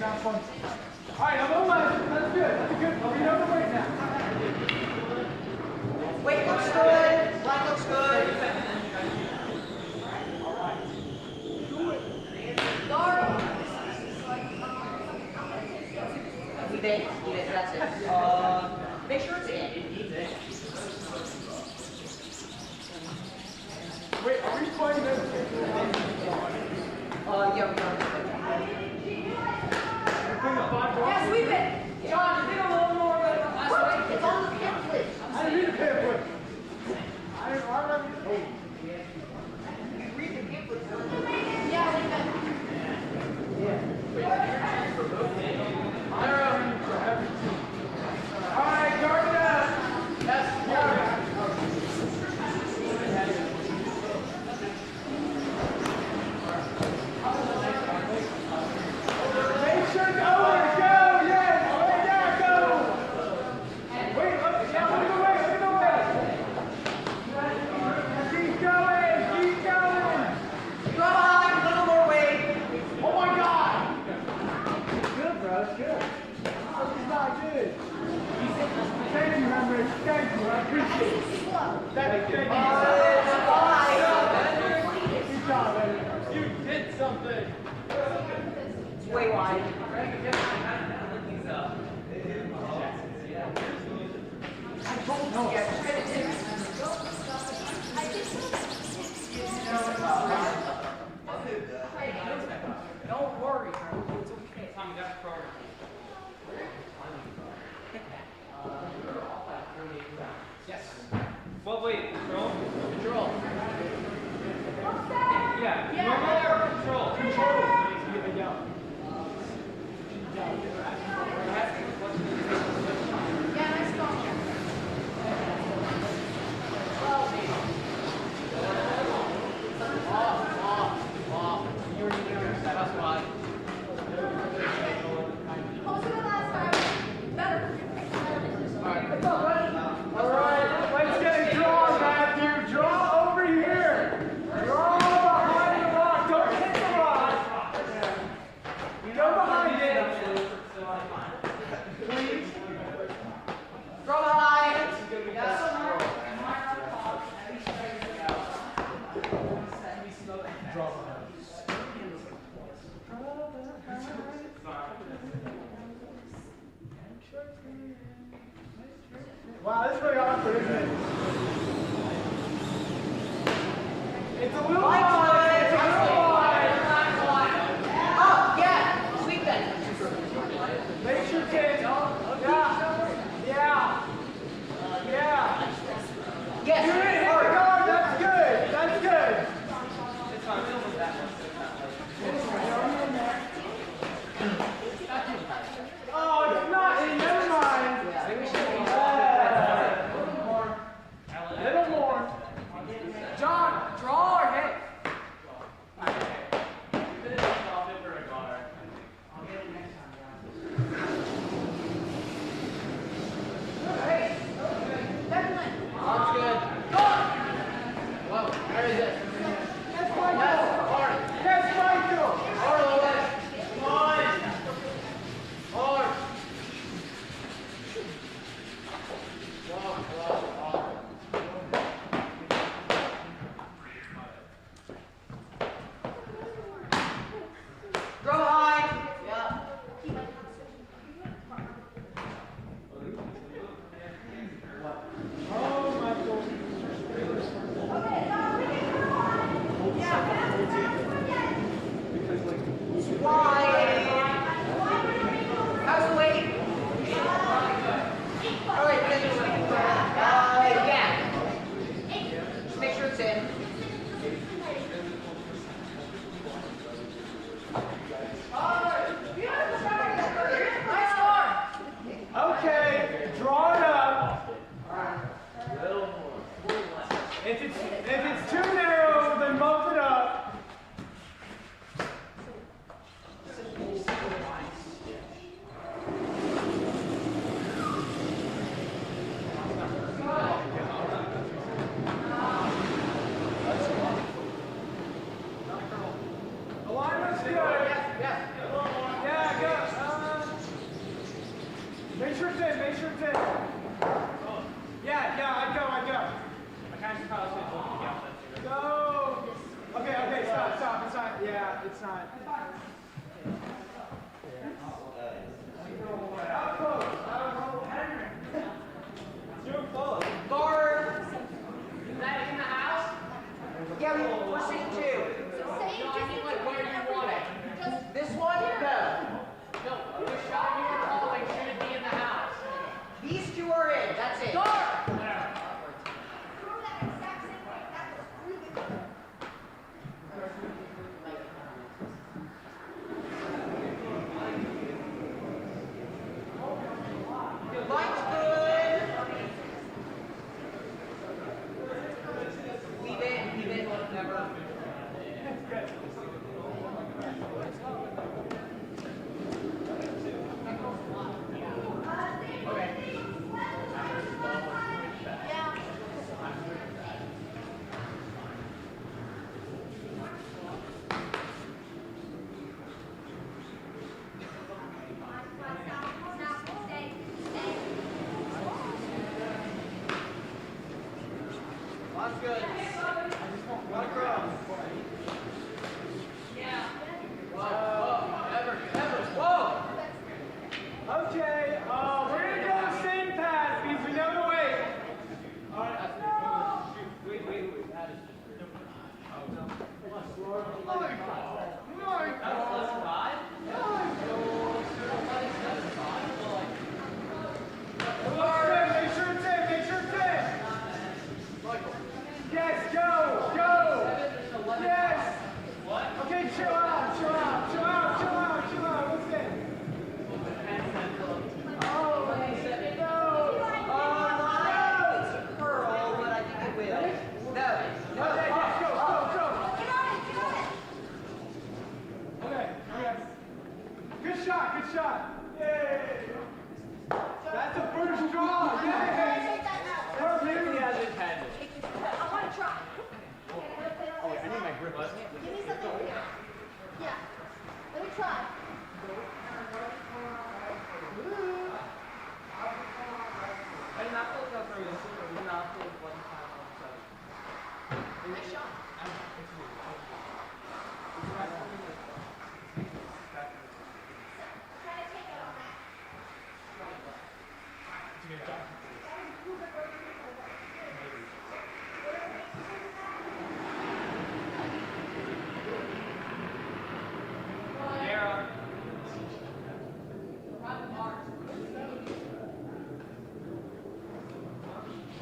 have fun. All right, I'm on left. That's good. That's good. I'll be on the way now. Weight looks good. Black looks good. All right. Do it. Keep it. That's it. Make sure it's in. Wait, are we playing this? Yeah. Yeah, sweep it. John, you did a little more than last week. It's on the pamphlet. I didn't read the pamphlet. I didn't read You read the pamphlet. Yeah, like that. All right, guard it up. Yes. Make sure go. Yes. Way down, go. Wait, look at the way. Keep going. Drop behind, a little more weight. Oh my God. Good, bro. That's good. This is not good. Thank you, Henry. Thank you. I appreciate it. Thank you. It's fine. Good job, Henry. You did something. It's way wide. Don't worry, bro. It's okay. Tommy, that's the program. Yes. Well, wait. Control. Yeah. Normal or control? Yeah, nice call. Closer than last time. Better. All right, let's get a draw, Matthew. Draw over here. Draw behind the rock. Don't hit the rock. Go behind it. Please. Throw behind. Draw behind. Wow, this is really awkward, isn't it? It's a little wide. It's a little wide. Up, yeah. Sweep that. Make sure, kid. Yeah. Yes. You didn't hit the guard. That's good. That's good. It's fine. We don't want that one. Oh, it's not. Never mind. A little more. John, draw or hit? good. Gotta grow. Whoa! Okay, we're gonna go the same path because we know the way. Wait. That is Make sure it's in, make sure it's in. Yes, go. Yes. What? Okay, chill out. What's in? Oh, Curl, but I think it will. No. Okay, yes, go. Get on it. Okay, yes. Good shot. Yay. That's a first draw. Yay. Perfect. He has his head. I want to try. Oh, wait, I need my grip. Give me something. Yeah. Let me try. Nice shot. Try to take it on that.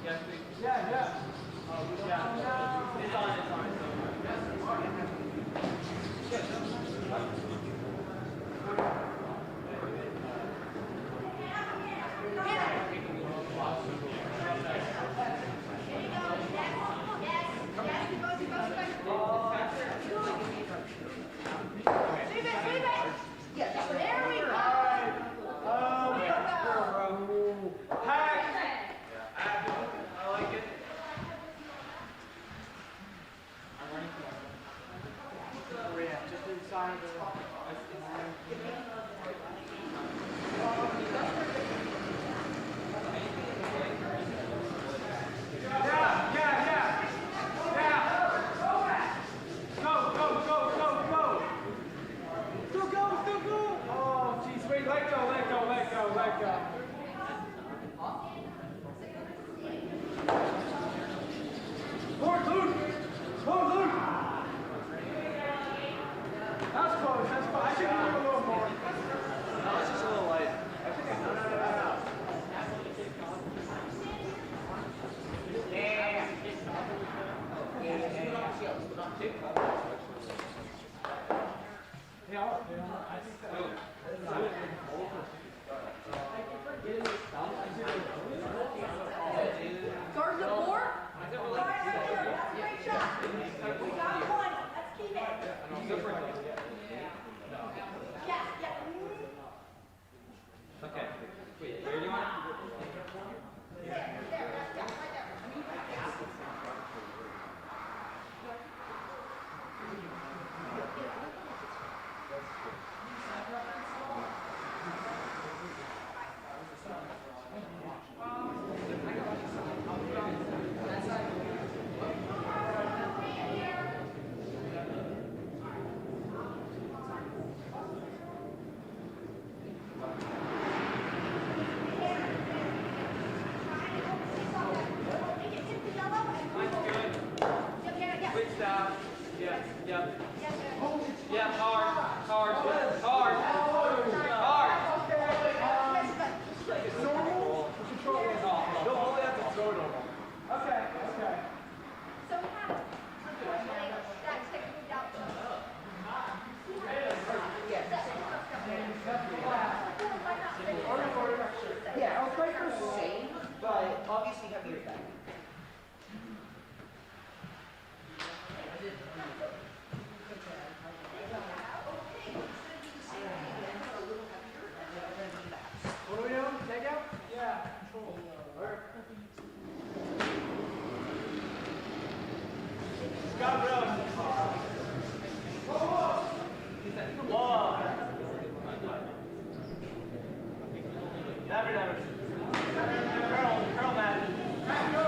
Yes, please. Yeah. It's on. There we go. I like it. Just inside Go. Oh, jeez, wait, let go. Forward, Luke. That's close. I should have done a little more. No, it's just a little light. No. I think that. Guard the floor. Right there. That's a great shot. We got one. Let's keep it. Yeah. Okay. Wait, where do you want? There. Right there. Yeah, hard. It's normal. Control is off. Don't only have to throw it over. Okay. So we have, unfortunately, that stick moved out. Yeah, I'll try for the same, but obviously have yours back. What are we doing? Take out? Yeah. Control. Scott Rose. Whoa. Never. Curl, man. Go.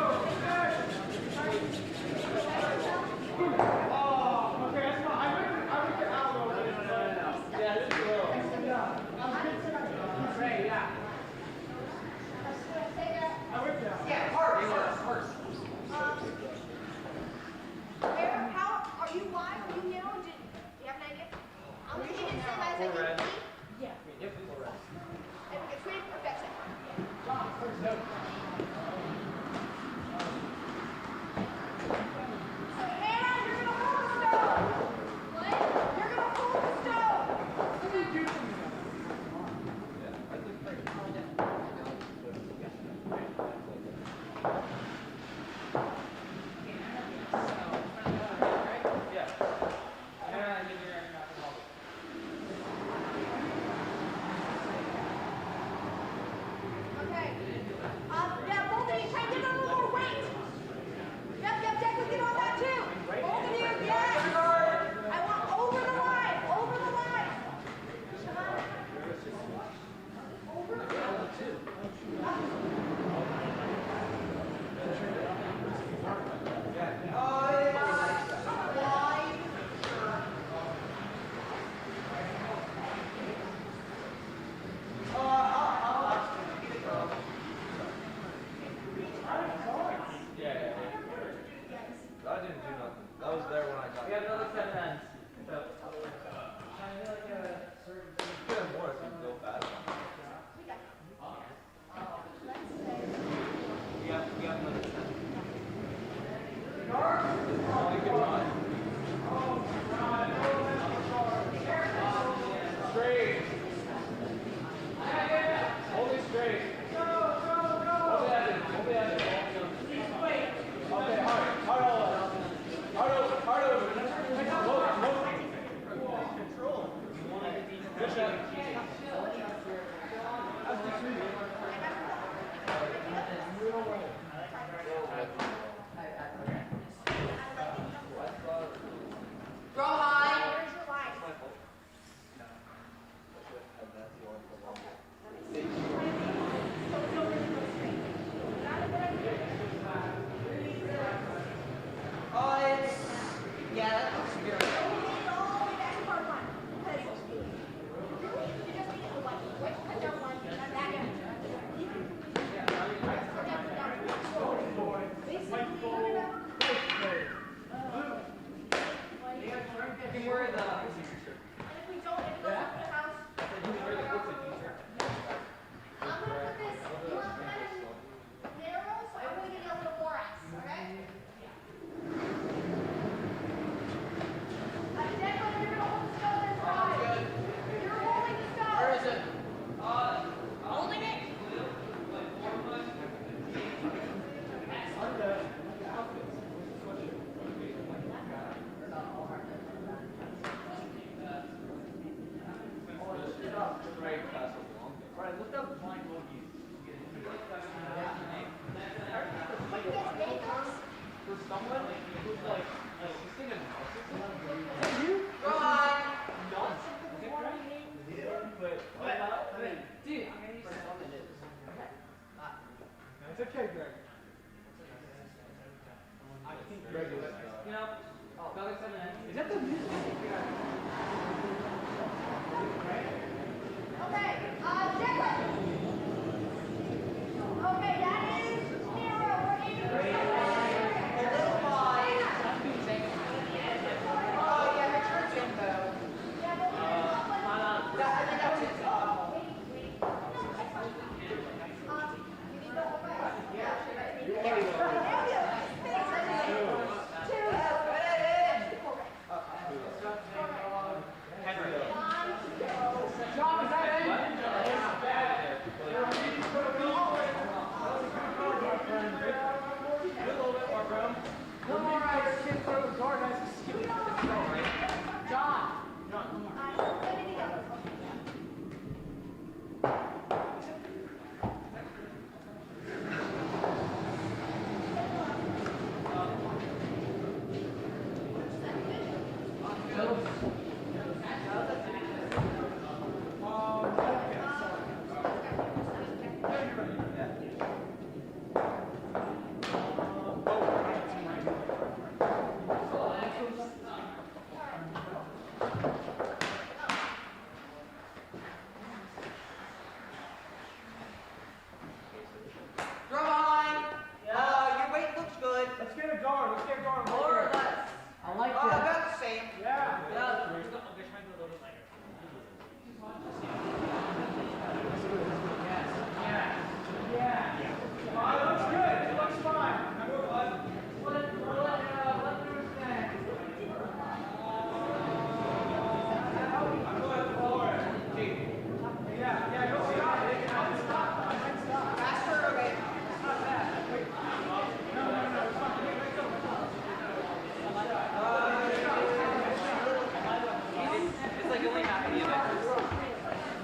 It's okay, Greg. I think Greg is. You know, Is that the music? Okay, Declan. Okay, that is Nero. We're in the Little wide. Oh, yeah, the church info. I think that's it. John, is that it? One more out here, kid, throw the guard, nice to see you. John. Throw behind. Your weight looks good. Let's get a guard. Let's get a guard. More or less. I like Oh, that. about the same. Yeah. Yeah. Oh, it looks good. It looks fine. Yeah, go stop it. Stop. Faster, okay. it's like only half the event.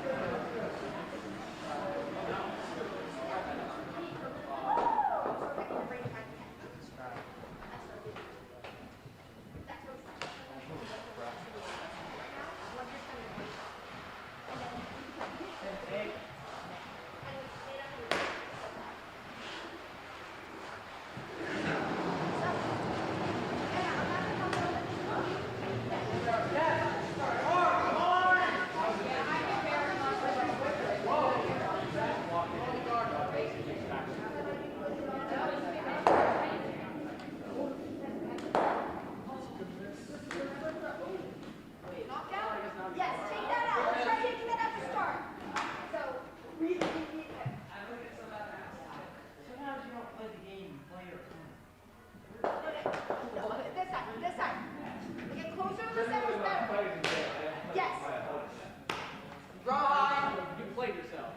Yes, take that out. Let's try taking that out to start. So, Sometimes you don't play the game, you play your this side. Get closer to the center is better. Yes. Draw high. You played yourself.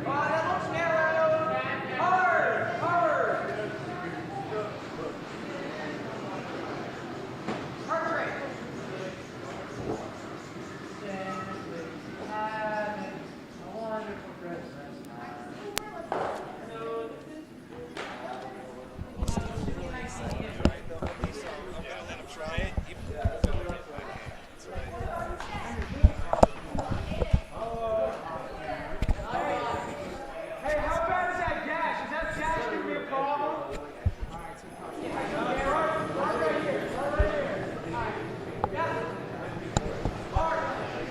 Oh, that looks narrow. Hard. Heart rate. Hey, how bad is that gash? Is that gash gonna be a problem? Yeah, right here. Yeah. Hard on this.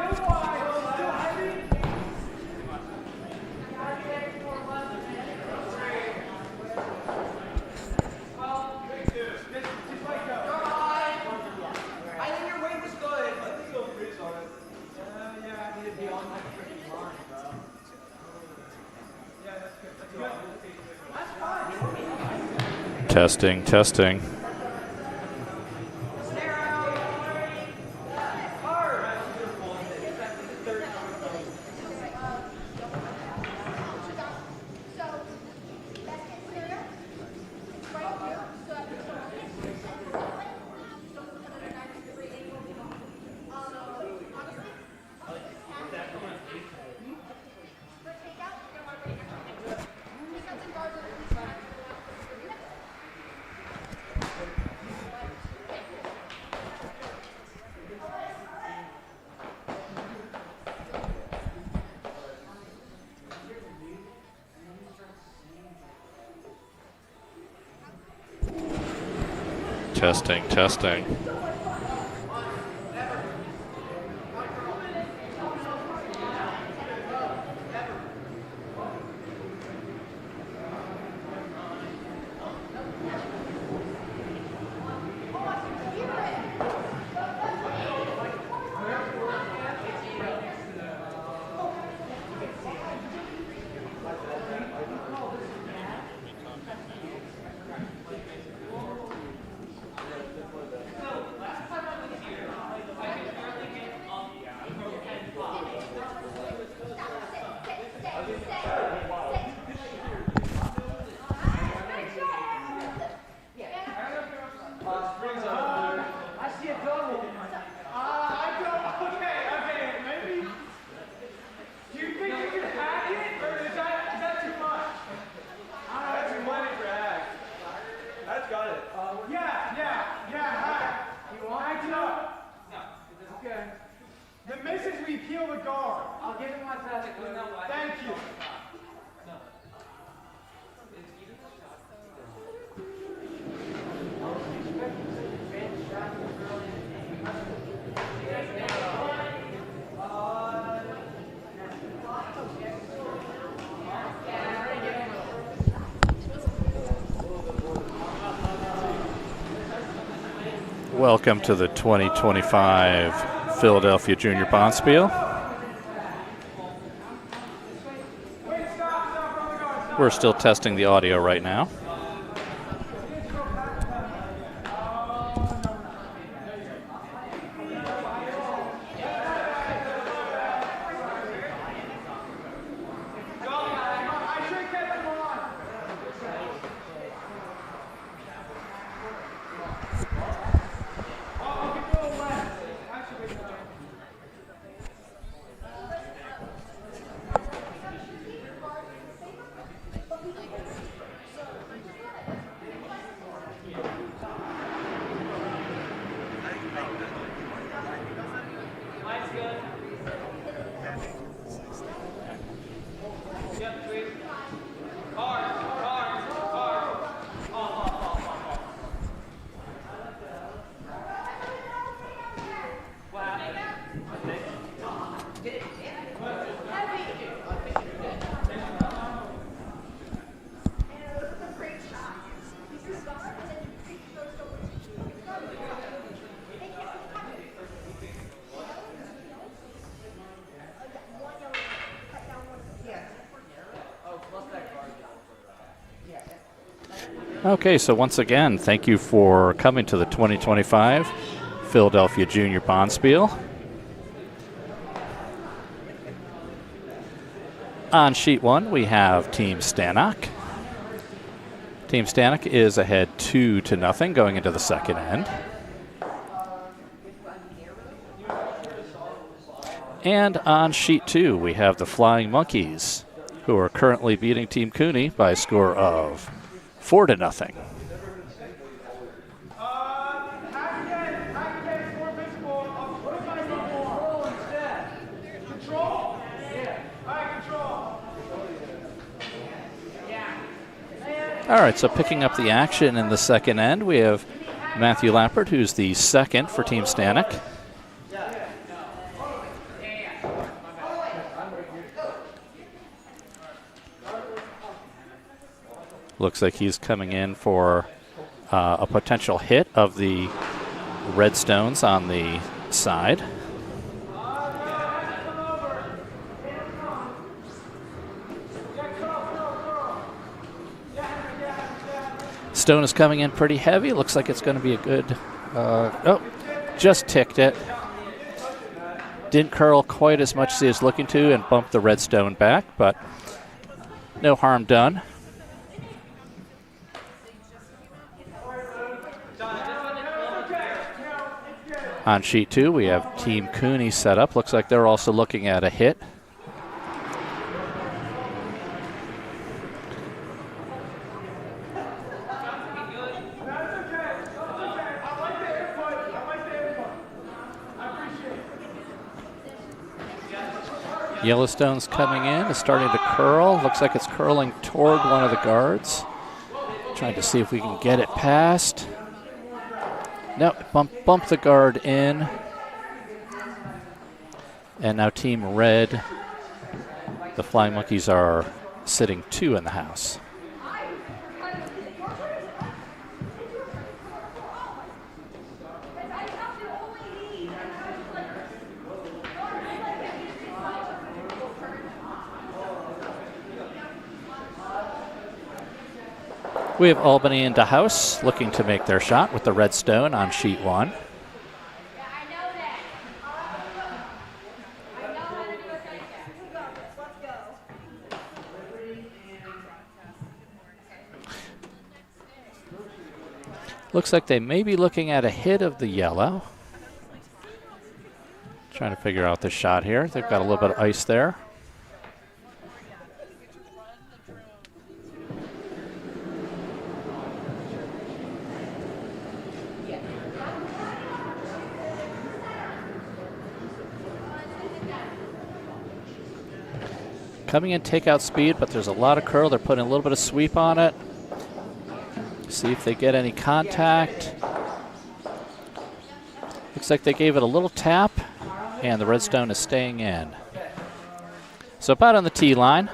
Little wide. Still heavy. Just let go. Draw high. I think your weight was good. Yeah, I need to be on my freaking line, bro. Yeah, that's good. That's fine. Testing. Narrow. Testing, testing. I see a double. I don't. Okay, maybe. Do you think you can hack it, or is that too much? That's too money for hack. That's got it. Yeah, hack. You want hack it up? No. Okay. The misses, we peel the guard. I'll give him one test. Thank you. Welcome to the 2025 Philadelphia Junior Bonspiel. We're still testing the audio right now. Okay, so once again, thank you for coming to the 2025 Philadelphia Junior Bonspiel. On sheet one, we have Team Stanoch. Team Stanoch is ahead 2-0 going into the second end. And on sheet two, we have the Flying Monkeys, who are currently beating Team Cooney by a score of 4-0. All right, so picking up the action in the second end, we have Matthew Lappert, who's the second for Team Stanoch. Looks like he's coming in for a potential hit of the red stones on the side. Stone is coming in pretty heavy. Looks like it's going to be a good... oh, just ticked it. Didn't curl quite as much as he was looking to and bumped the red stone back, but no harm done. On sheet two, we have Team Cooney set up. Looks like they're also looking at a hit. Yellowstone's coming in, is starting to curl. Looks like it's curling toward one of the guards. Trying to see if we can get it past. No, bump the guard in. And now Team Red, the Flying Monkeys are sitting 2 in the house. We have Albany into house, looking to make their shot with the red stone on sheet 1. Looks like they may be looking at a hit of the yellow. Trying to figure out the shot here. They've got a little bit of ice there. Coming in takeout speed, but there's a lot of curl. They're putting a little bit of sweep on it. See if they get any contact. Looks like they gave it a little tap, and the red stone is staying in. So about on the tee line.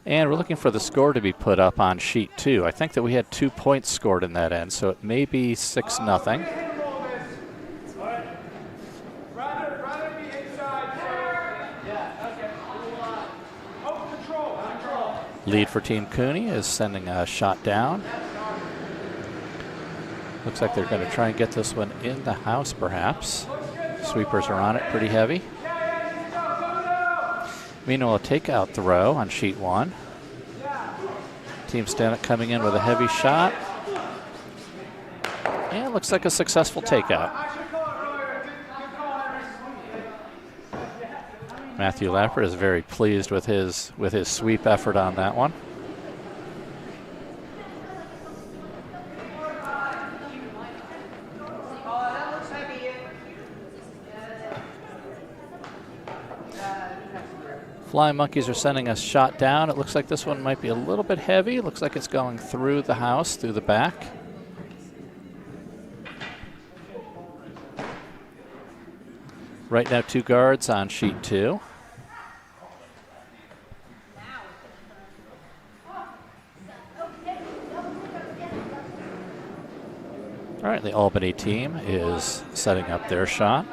And we're looking for the score to be put up on sheet 2. I think that we had 2 points scored in that end, so it may be 6-0. Lead for Team Cooney is sending a shot down. Looks like they're going to try and get this one in the house, perhaps. Sweepers are on it pretty heavy. Meanwhile, a takeout throw on sheet 1. Team Stanoch coming in with a heavy shot. And it looks like a successful takeout. Matthew Lapper is very pleased with his sweep effort on that one. Flying Monkeys are sending a shot down. It looks like this one might be a little bit heavy. Looks like it's going through the house, through the back. Right now, 2 guards on sheet 2. All right, the Albany team is setting up their shot.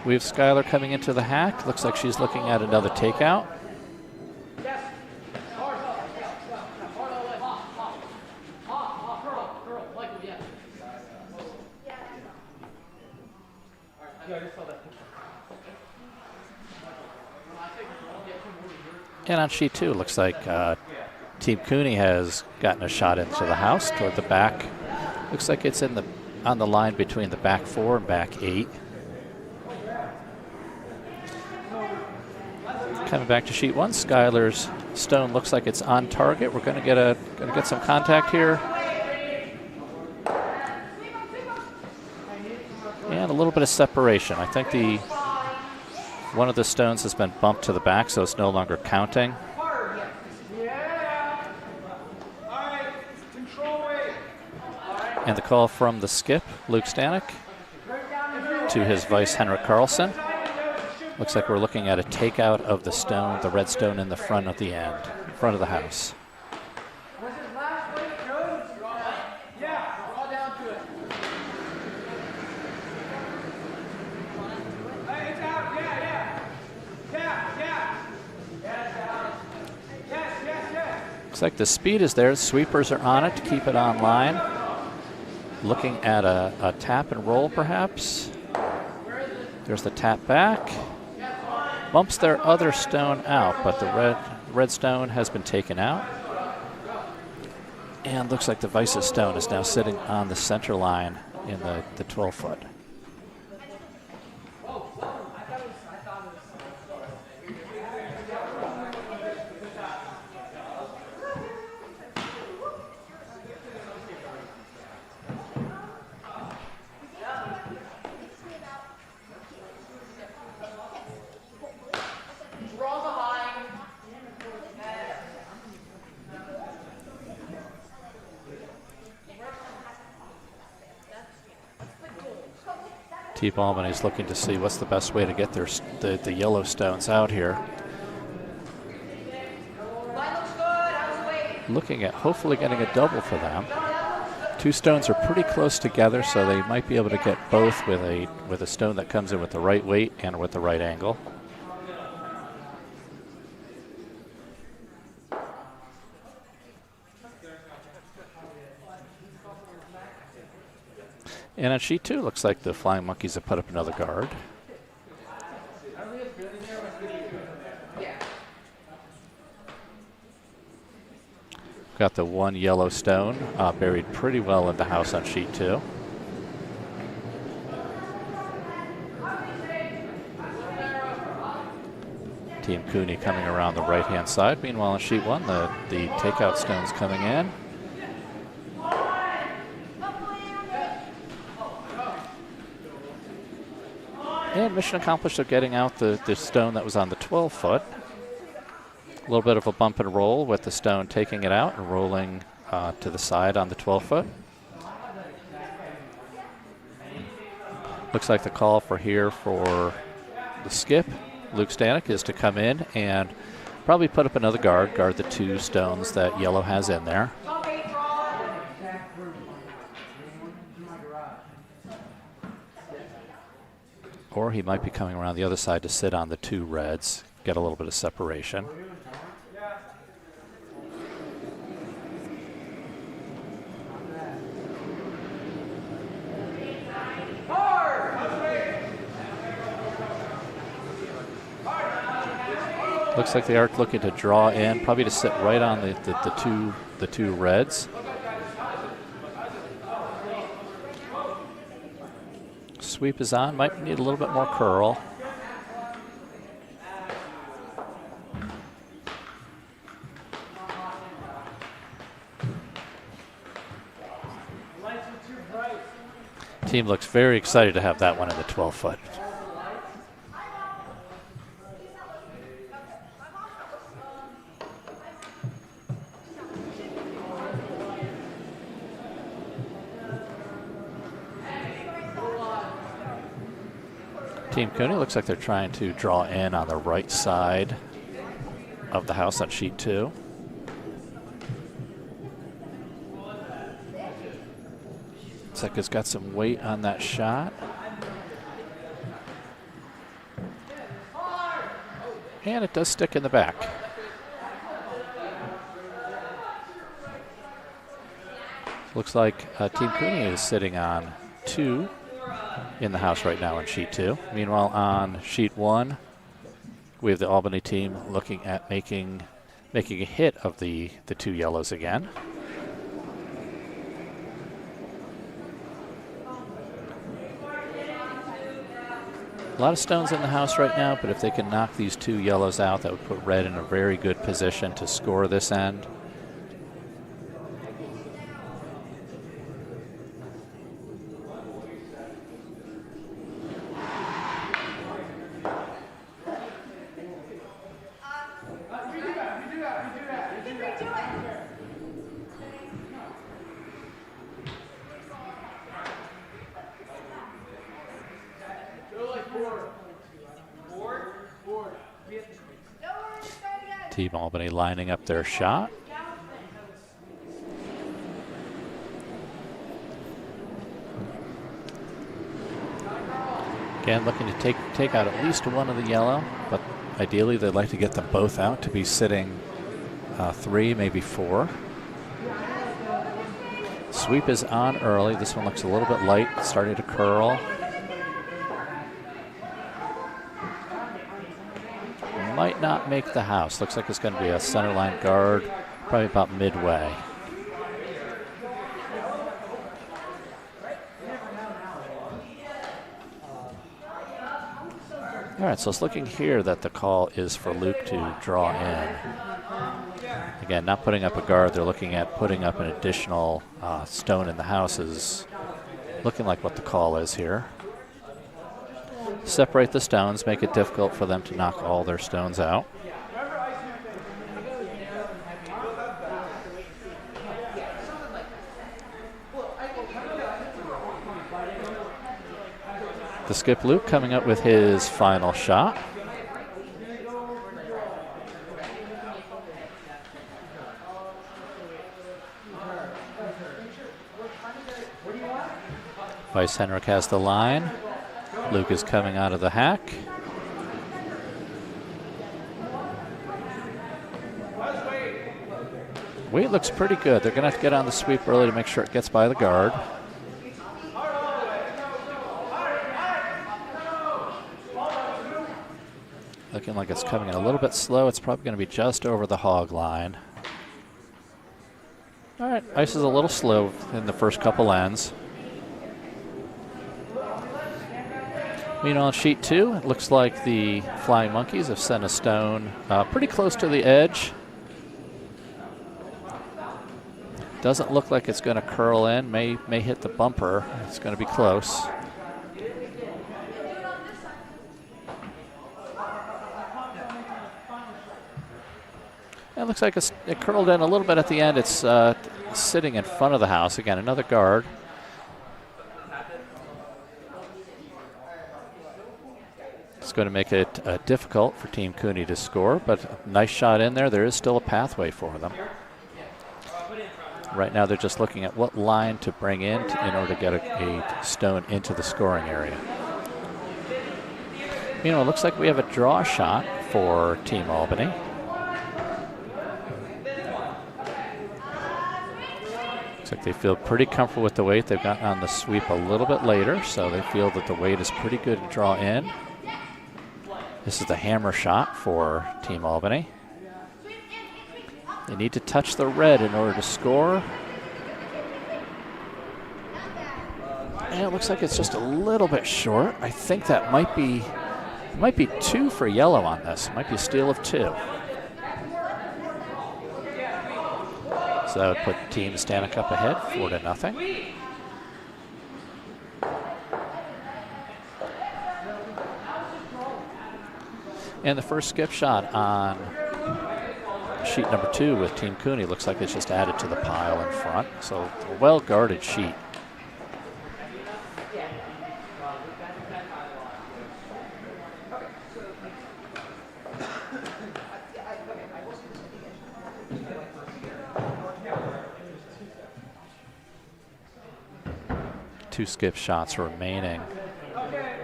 We have Skylar coming into the hack. Looks like she's looking at another takeout. And on sheet 2, looks like Team Cooney has gotten a shot into the house toward the back. Looks like it's on the line between the back 4 and back 8. Coming back to sheet 1, Skylar's stone looks like it's on target. We're going to get some contact here. And a little bit of separation. I think one of the stones has been bumped to the back, so it's no longer counting. And the call from the skip, Luke Stanoch, to his vice, Henrik Carlson. Looks like we're looking at a takeout of the stone, the red stone in the front of the end, front of the house. Looks like the speed is there. Sweepers are on it to keep it on line. Looking at a tap and roll, perhaps. There's the tap back. Bumps their other stone out, but the red stone has been taken out. And looks like the vice's stone is now sitting on the center line in the 12-foot. Team Albany's looking to see what's the best way to get the yellow stones out here. Line looks good. How's the weight? Looking at hopefully getting a double for them. Two stones are pretty close together, so they might be able to get both with a stone that comes in with the right weight and with the right angle. And on sheet 2, looks like the Flying Monkeys have put up another guard. Got the one yellow stone buried pretty well in the house on sheet 2. Team Cooney coming around the right-hand side. Meanwhile, on sheet 1, the takeout stones coming in. And mission accomplished of getting out the stone that was on the 12-foot. A little bit of a bump and roll with the stone taking it out and rolling to the side on the 12-foot. Looks like the call for here for the skip, Luke Stanoch, is to come in and probably put up another guard the two stones that yellow has in there. Or he might be coming around the other side to sit on the two reds, get a little bit of separation. Looks like they are looking to draw in, probably to sit right on the two reds. Sweep is on, might need a little bit more curl. Team looks very excited to have that one in the 12-foot. Team Cooney looks like they're trying to draw in on the right side of the house on sheet 2. Looks like it's got some weight on that shot. And it does stick in the back. Looks like Team Cooney is sitting on 2 in the house right now on sheet 2. Meanwhile, on sheet 1, we have the Albany team looking at making a hit of the two yellows again. A lot of stones in the house right now, but if they can knock these two yellows out, that would put red in a very good position to score this end. Team Albany lining up their shot. Again, looking to take out at least one of the yellow, but ideally they'd like to get them both out to be sitting 3, maybe 4. Sweep is on early. This one looks a little bit light, starting to curl. Might not make the house. Looks like it's going to be a centerline guard, probably about midway. All right, so it's looking here that the call is for Luke to draw in. Again, not putting up a guard. They're looking at putting up an additional stone in the house is looking like what the call is here. Separate the stones, make it difficult for them to knock all their stones out. The skip Luke coming up with his final shot. Vice Henrik has the line. Luke is coming out of the hack. Weight looks pretty good. They're going to have to get on the sweep early to make sure it gets by the guard. Looking like it's coming in a little bit slow. It's probably going to be just over the hog line. All right, ice is a little slow in the first couple ends. Meanwhile, on sheet 2, it looks like the Flying Monkeys have sent a stone pretty close to the edge. Doesn't look like it's going to curl in. May hit the bumper. It's going to be close. It looks like it curled in a little bit at the end. It's sitting in front of the house. Again, another guard. It's going to make it difficult for Team Cooney to score, but a nice shot in there. There is still a pathway for them. Right now they're just looking at what line to bring in order to get a stone into the scoring area. You know, it looks like we have a draw shot for Team Albany. Looks like they feel pretty comfortable with the weight. They've gotten on the sweep a little bit later, so they feel that the weight is pretty good to draw in. This is the hammer shot for Team Albany. They need to touch the red in order to score. And it looks like it's just a little bit short. I think that might be 2 for yellow on this. It might be a steal of 2. So that would put Team Stanoch up ahead 4-0. And the first skip shot on sheet number 2 with Team Cooney looks like it's just added to the pile in front. So a well-guarded sheet. Two skip shots remaining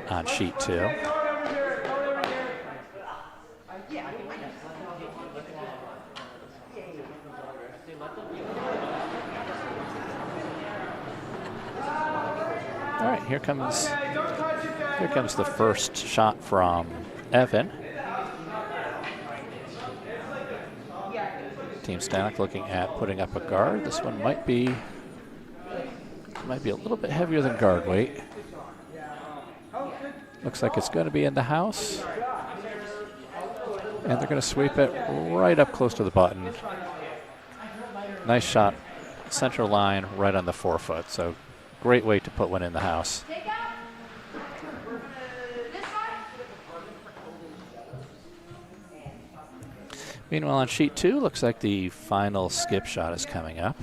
on sheet 2. All right, here comes the first shot from Evan. Team Stanoch looking at putting up a guard. This one might be a little bit heavier than guard weight. Looks like it's going to be in the house. And they're going to sweep it right up close to the button. Nice shot, center line, right on the 4-foot. So great way to put one in the house. Meanwhile, on sheet 2, looks like the final skip shot is coming up.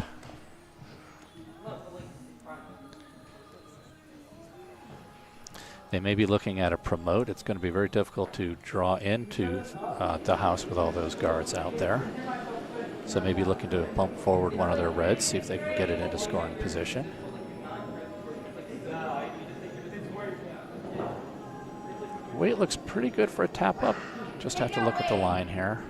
They may be looking at a promote. It's going to be very difficult to draw into the house with all those guards out there. So maybe looking to bump forward one of their reds, see if they can get it into scoring position. Weight looks pretty good for a tap up. Just have to look at the line here.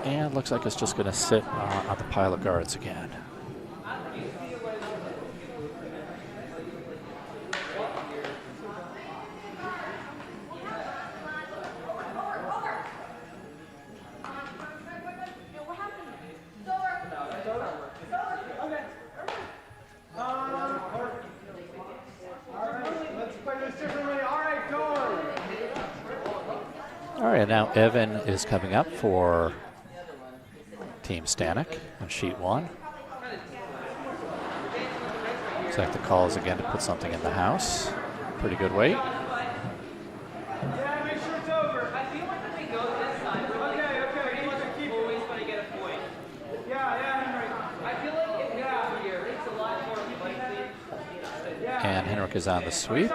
And looks like it's just going to sit on the pile of guards again. All right, now Evan is coming up for Team Stanoch on sheet 1. Looks like the call is again to put something in the house. Pretty good weight. Yeah, make sure it's over. I feel like if they go this side, we're like Okay, pretty much keep it. always going to get a point. Yeah, Henry. I feel like And Henrik is on the sweep.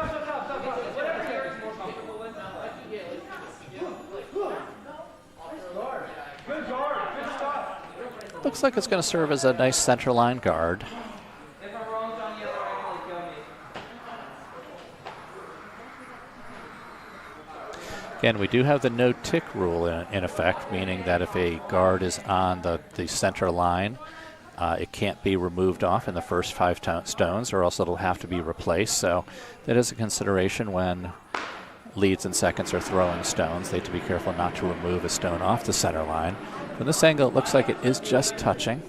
Looks like it's going to serve as a nice center line guard. If I'm wrong, Johnny, kill me. Again, we do have the no tick rule in effect, meaning that if a guard is on the center line, it can't be removed off in the first 5 stones, or else it'll have to be replaced. So that is a consideration when leads and seconds are throwing stones. They have to be careful not to remove a stone off the center line. From this angle, it looks like it is just touching.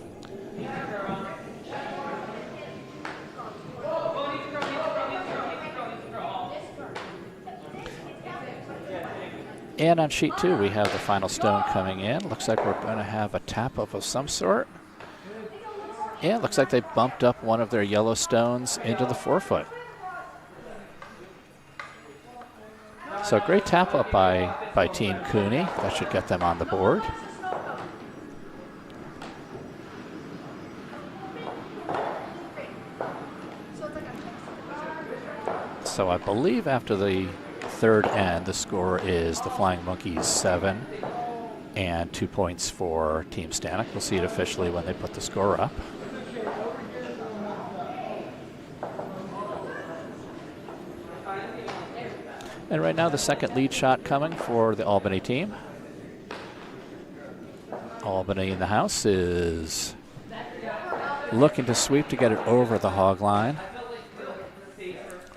And on sheet 2, we have the final stone coming in. Looks like we're going to have a tap-up of some sort. Yeah, it looks like they bumped up one of their yellow stones into the 4-foot. So great tap-up by Team Cooney. That should get them on the board. So I believe after the third end, the score is the Flying Monkeys 7 and 2 points for Team Stanoch. We'll see it officially when they put the score up. And right now the second lead shot coming for the Albany team. Albany in the house is looking to sweep to get it over the hog line.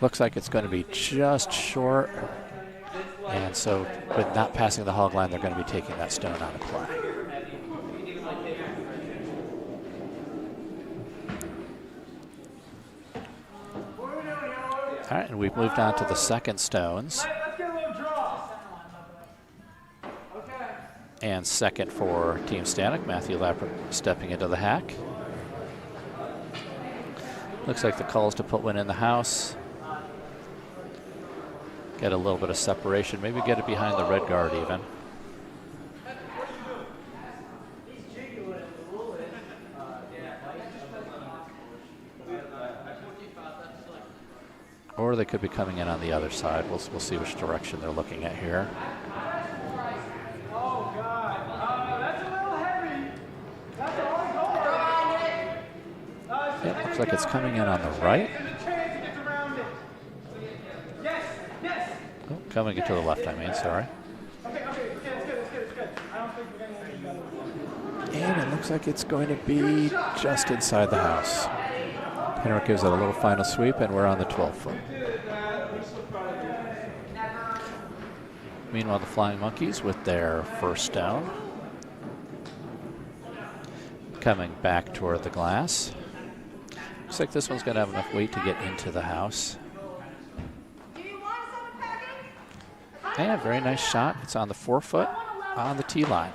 Looks like it's going to be just short. And so with not passing the hog line, they're going to be taking that stone out of play. All right, and we've moved on to the second stones. And second for Team Stanoch, Matthew Lapper stepping into the hack. Looks like the call is to put one in the house. Get a little bit of separation, maybe get it behind the red guard even. Or they could be coming in on the other side. We'll see which direction they're looking at here. Oh, God. That's a little heavy. That's all guard. Yeah, looks like it's coming in on the right. Yes. Oh, coming into the left, I mean, sorry. Okay, it's good. I don't think we're going to get And it looks like it's going to be just inside the house. Henrik gives it a little final sweep, and we're on the 12-foot. Meanwhile, the Flying Monkeys with their first stone. Coming back toward the glass. Looks like this one's going to have enough weight to get into the house. And a very nice shot. It's on the 4-foot on the tee line.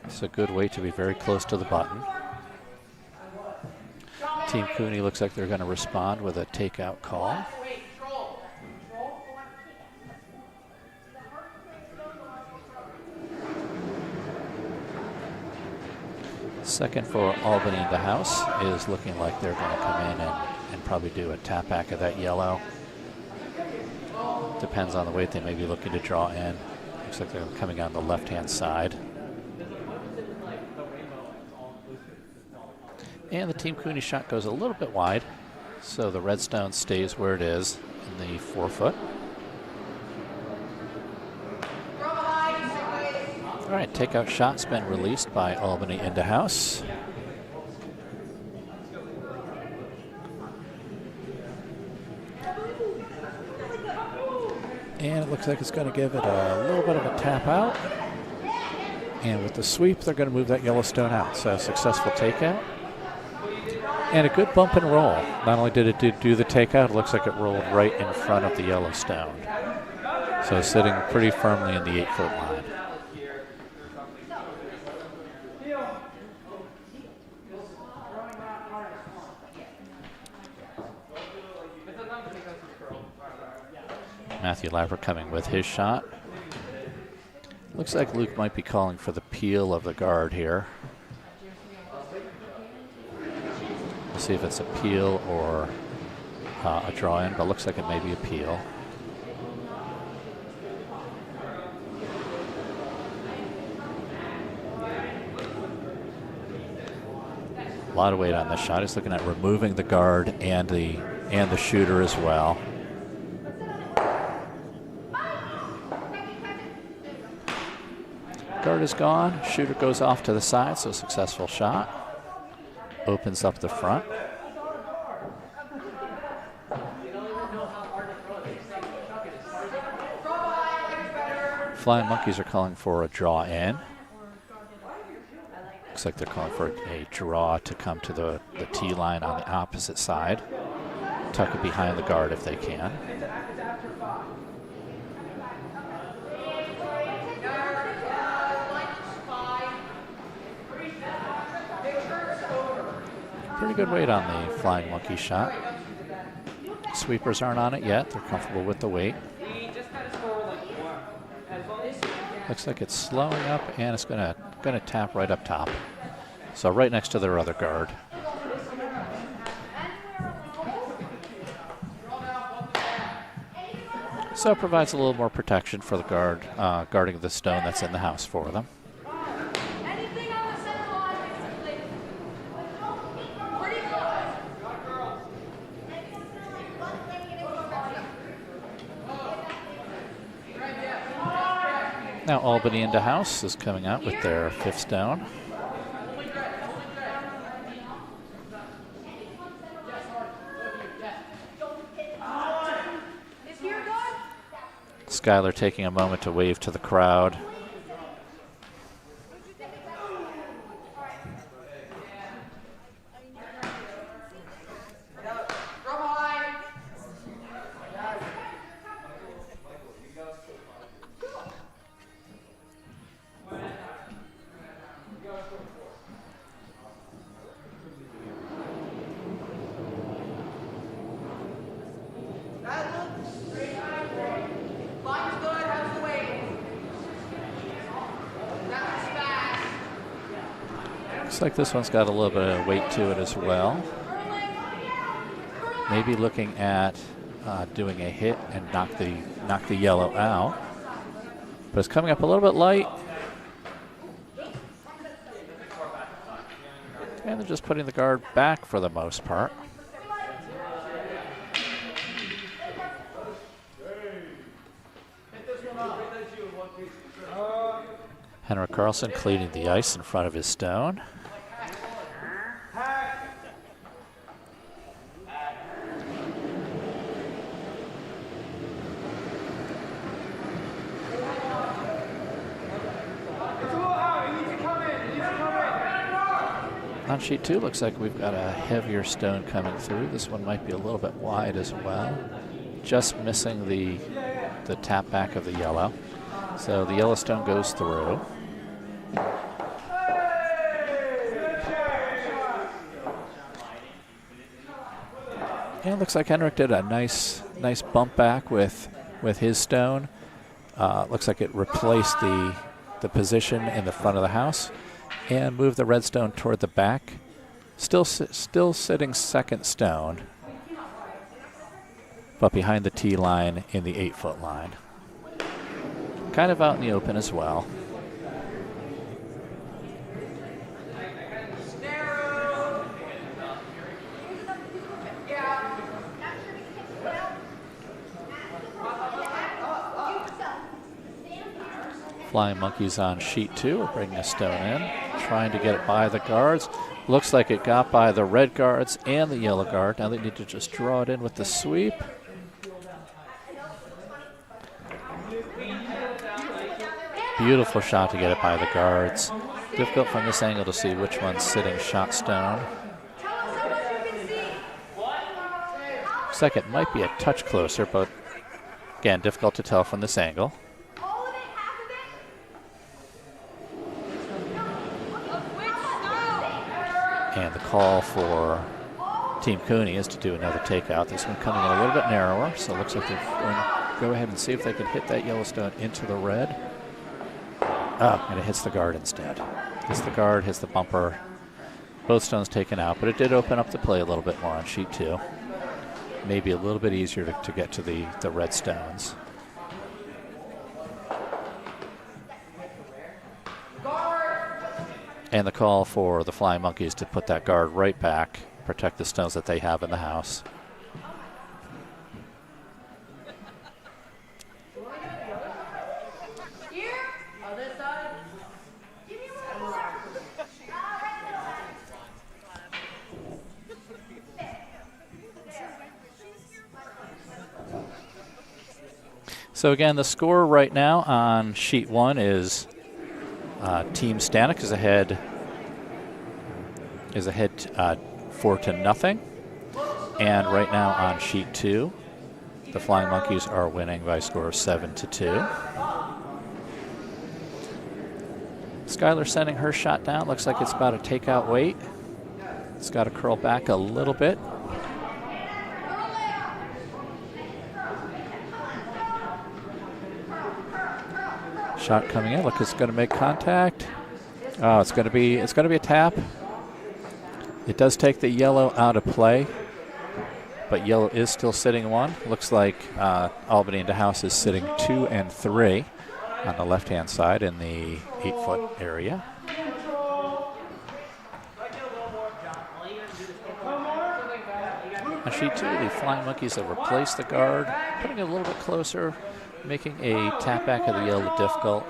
It's a good way to be very close to the button. Team Cooney looks like they're going to respond with a takeout call. Second for Albany in the house is looking like they're going to come in and probably do a tap back of that yellow. Depends on the weight they may be looking to draw in. Looks like they're coming on the left-hand side. And the Team Cooney shot goes a little bit wide, so the red stone stays where it is in the 4-foot. All right, takeout shot's been released by Albany into house. And it looks like it's going to give it a little bit of a tap out. And with the sweep, they're going to move that yellow stone out. So a successful takeout. And a good bump and roll. Not only did it do the takeout, it looks like it rolled right in front of the yellow stone. So sitting pretty firmly in the 8-foot line. Matthew Lapper coming with his shot. Looks like Luke might be calling for the peel of the guard here. We'll see if it's a peel or a draw in, but looks like it may be a peel. A lot of weight on this shot. He's looking at removing the guard and the shooter as well. Guard is gone. Shooter goes off to the side, so successful shot. Opens up the front. Flying Monkeys are calling for a draw in. Looks like they're calling for a draw to come to the tee line on the opposite side. Tuck it behind the guard if they can. Pretty good weight on the Flying Monkey shot. Sweepers aren't on it yet. They're comfortable with the weight. Looks like it's slowing up, and it's gonna tap right up top. So right next to their other guard. So it provides a little more protection for the guard guarding the stone that's in the house for them. Anything on the center line, basically. Pretty close. Now Albany into house is coming out with their fifth stone. Skylar taking a moment to wave to the crowd. Looks like this one's got a little bit of weight to it as well. Maybe looking at doing a hit and knock the yellow out. But it's coming up a little bit light. And they're just putting the guard back for the most part. Henrik Carlson cleaning the ice in front of his stone. On sheet 2, looks like we've got a heavier stone coming through. This one might be a little bit wide as well. Just missing the tap back of the yellow. So the yellow stone goes through. And it looks like Henrik did a nice bump back with his stone. Looks like it replaced the position in the front of the house and moved the red stone toward the back. Still sitting second stone, but behind the tee line in the 8-foot line. Kind of out in the open as well. Flying Monkeys on sheet 2, bringing a stone in, trying to get it by the guards. Looks like it got by the red guards and the yellow guard. Now they need to just draw it in with the sweep. Beautiful shot to get it by the guards. Difficult from this angle to see which one's sitting shot stone. Looks like it might be a touch closer, but again, difficult to tell from this angle. And the call for Team Cooney is to do another takeout. This one coming in a little bit narrower, so it looks like they're going to go ahead and see if they can hit that Yellowstone into the red. Oh, and it hits the guard instead. Hits the guard, hits the bumper, Both stones taken out, but it did open up the play a little bit more on sheet 2. Maybe a little bit easier to get to the red stones. And the call for the Flying Monkeys to put that guard right back, protect the stones that they have in the house. So again, the score right now on sheet 1 is Team Stanoch is ahead 4-0. And right now on sheet 2, the Flying Monkeys are winning by a score of 7-2. Skylar sending her shot down. Looks like it's about a takeout weight. It's got to curl back a little bit. Shot coming in. Look, it's going to make contact. Oh, it's going to be a tap. It does take the yellow out of play, but yellow is still sitting 1. Looks like Albany into house is sitting 2 and 3 on the left-hand side in the 8-foot area. On sheet 2, the Flying Monkeys have replaced the guard, putting it a little bit closer, making a tap back of the yellow difficult.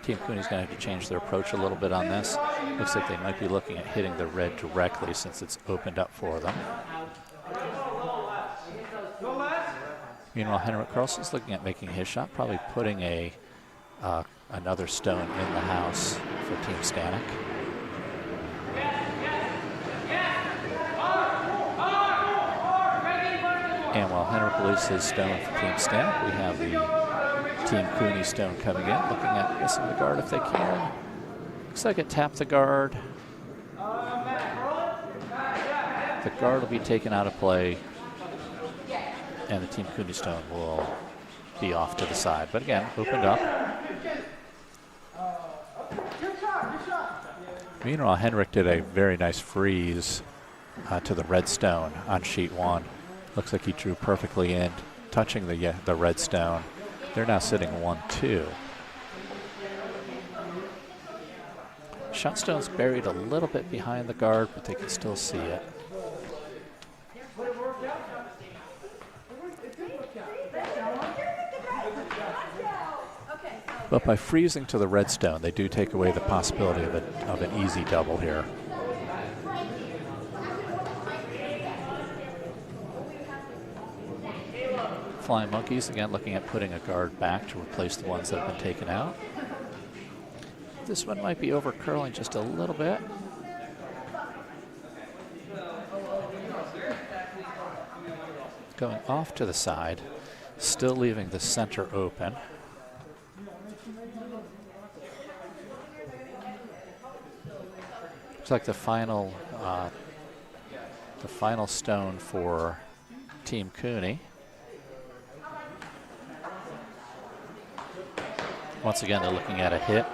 Team Cooney's going to have to change their approach a little bit on this. Looks like they might be looking at hitting the red directly since it's opened up for them. Meanwhile, Henrik Carlson's looking at making his shot, probably putting another stone in the house for Team Stanoch. And while Henrik releases his stone for Team Stanoch, we have the Team Cooney stone coming in, looking at missing the guard if they can. Looks like it tapped the guard. The guard will be taken out of play, and the Team Cooney stone will be off to the side. But again, opened up. Meanwhile, Henrik did a very nice freeze to the red stone on sheet 1. Looks like he drew perfectly in, touching the red stone. They're now sitting 1-2. Shot stone's buried a little bit behind the guard, but they can still see it. But by freezing to the red stone, they do take away the possibility of an easy double here. Flying Monkeys, again, looking at putting a guard back to replace the ones that have been taken out. This one might be over curling just a little bit. Going off to the side, still leaving the center open. Looks like the final stone for Team Cooney. Once again, they're looking at a hit.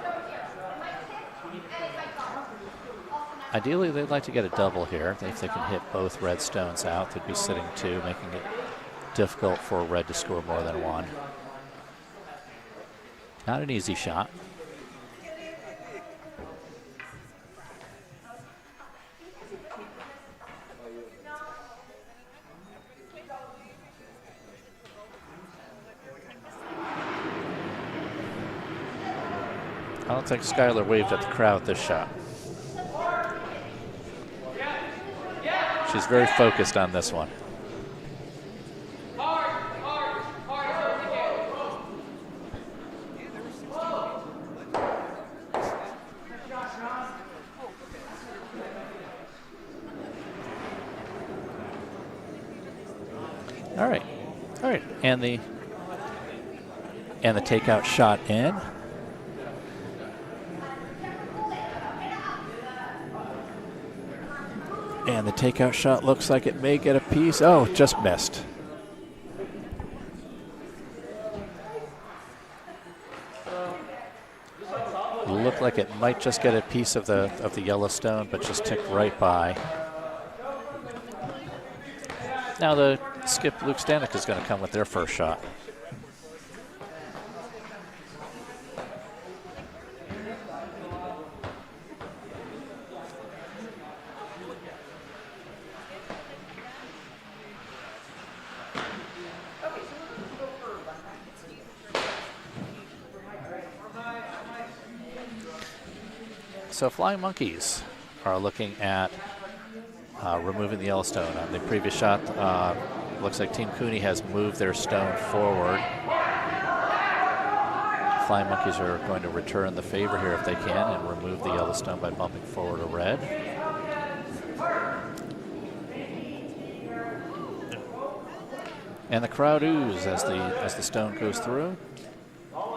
Ideally, they'd like to get a double here. If they can hit both red stones out, they'd be sitting 2, making it difficult for red to score more than 1. Not an easy shot. I don't think Skylar waved at the crowd this shot. She's very focused on this one. All right, and the takeout shot in. And the takeout shot looks like it may get a piece. Oh, just missed. Looked like like it might just get a piece of the yellow stone, but just tick right by. Now the skip Luke Stanoch is going to come with their first shot. So Flying Monkeys are looking at removing the yellow stone. On the previous shot, looks like Team Cooney has moved their stone forward. Flying Monkeys are going to return the favor here if they can and remove the yellow stone by bumping forward a red. And the crowd oos as the stone goes through.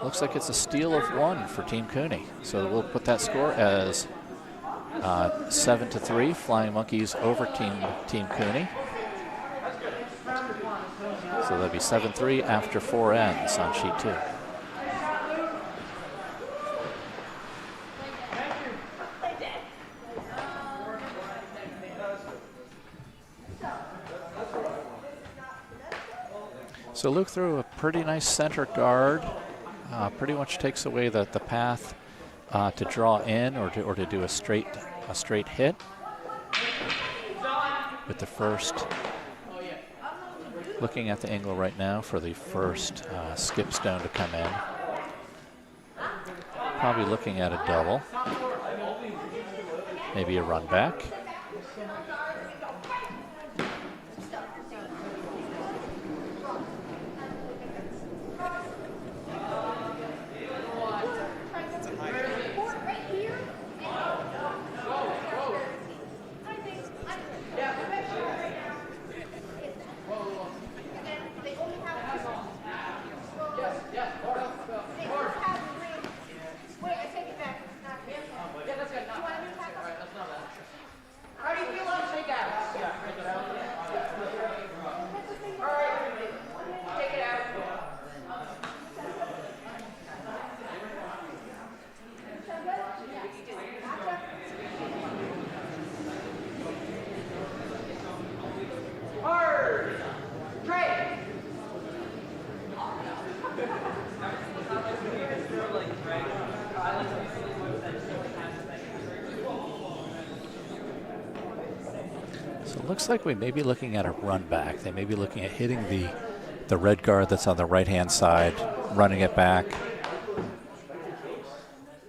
Looks like it's a steal of 1 for Team Cooney. So we'll put that score as 7-3, Flying Monkeys over Team Cooney. So that'll be 7-3 after 4 ends on sheet 2. So Luke threw a pretty nice center guard. Pretty much takes away the path to draw in or to do a straight hit. With the first, looking at the angle right now for the first skip stone to come in. Probably looking at a double, maybe a run back. Looks like we may be looking at a run back. They may be looking at hitting the red guard that's on the right-hand side, running it back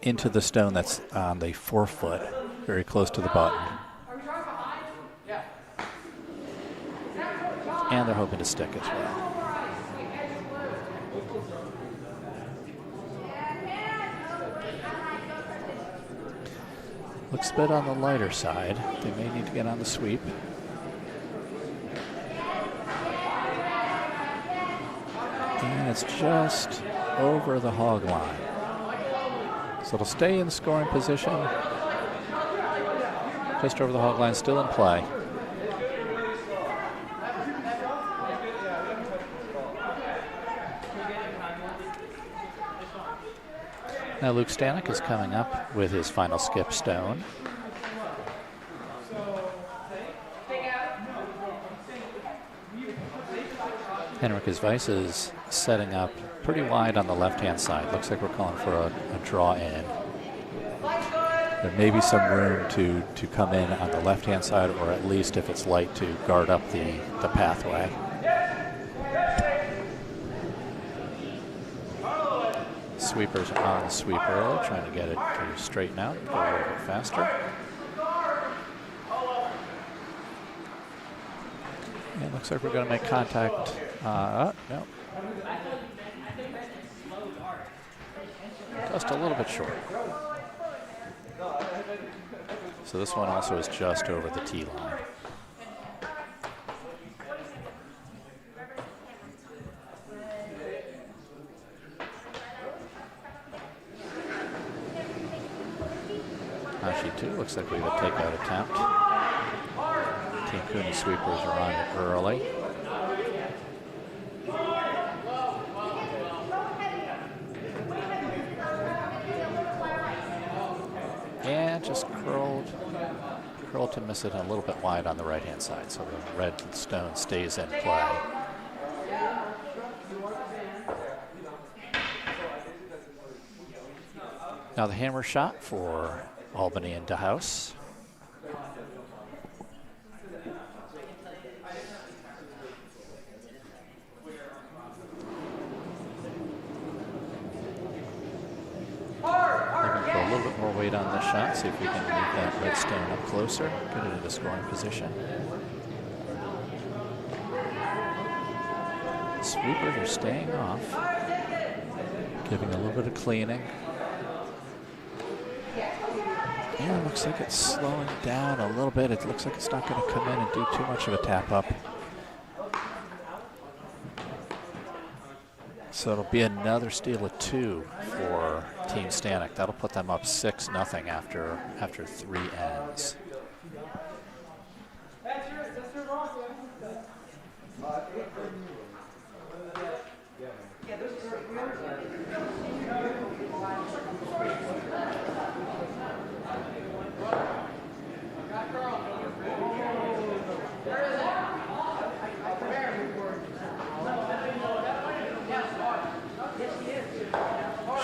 into the stone that's on the forefoot, very close to the button. And they're hoping to stick as well. Looks a bit on the lighter side. They may need to get on the sweep. And it's just over the hog line. So it'll stay in scoring position. Just over the hog line, still in play. Now Luke Stanoch is coming up with his final skip stone. Henricus Weiss is setting up pretty wide on the left-hand side. Looks like we're calling for a draw in. There may be some room to come in on the left-hand side, or at least if it's light, to guard up the pathway. Sweepers on the sweep early, trying to get it to straighten out, go a little bit faster. And looks like we're going to make contact. No. Just a little bit short. So this one also is just over the tee line. Sheet 2 looks like we have a takeout attempt. Team Cooney sweepers are on it early. And just curled to miss it a little bit wide on the right-hand side, so the red stone stays in play. Now the hammer shot for Albany into house. Looking for a little bit more weight on this shot, see if we can move that red stone up closer, get it into scoring position. Sweepers are staying off, giving a little bit of cleaning. Yeah, it looks like it's slowing down a little bit. It looks like it's not going to come in and do too much of a tap up. So it'll be another steal of 2 for Team Stanoch. That'll put them up 6-0 after 3 ends.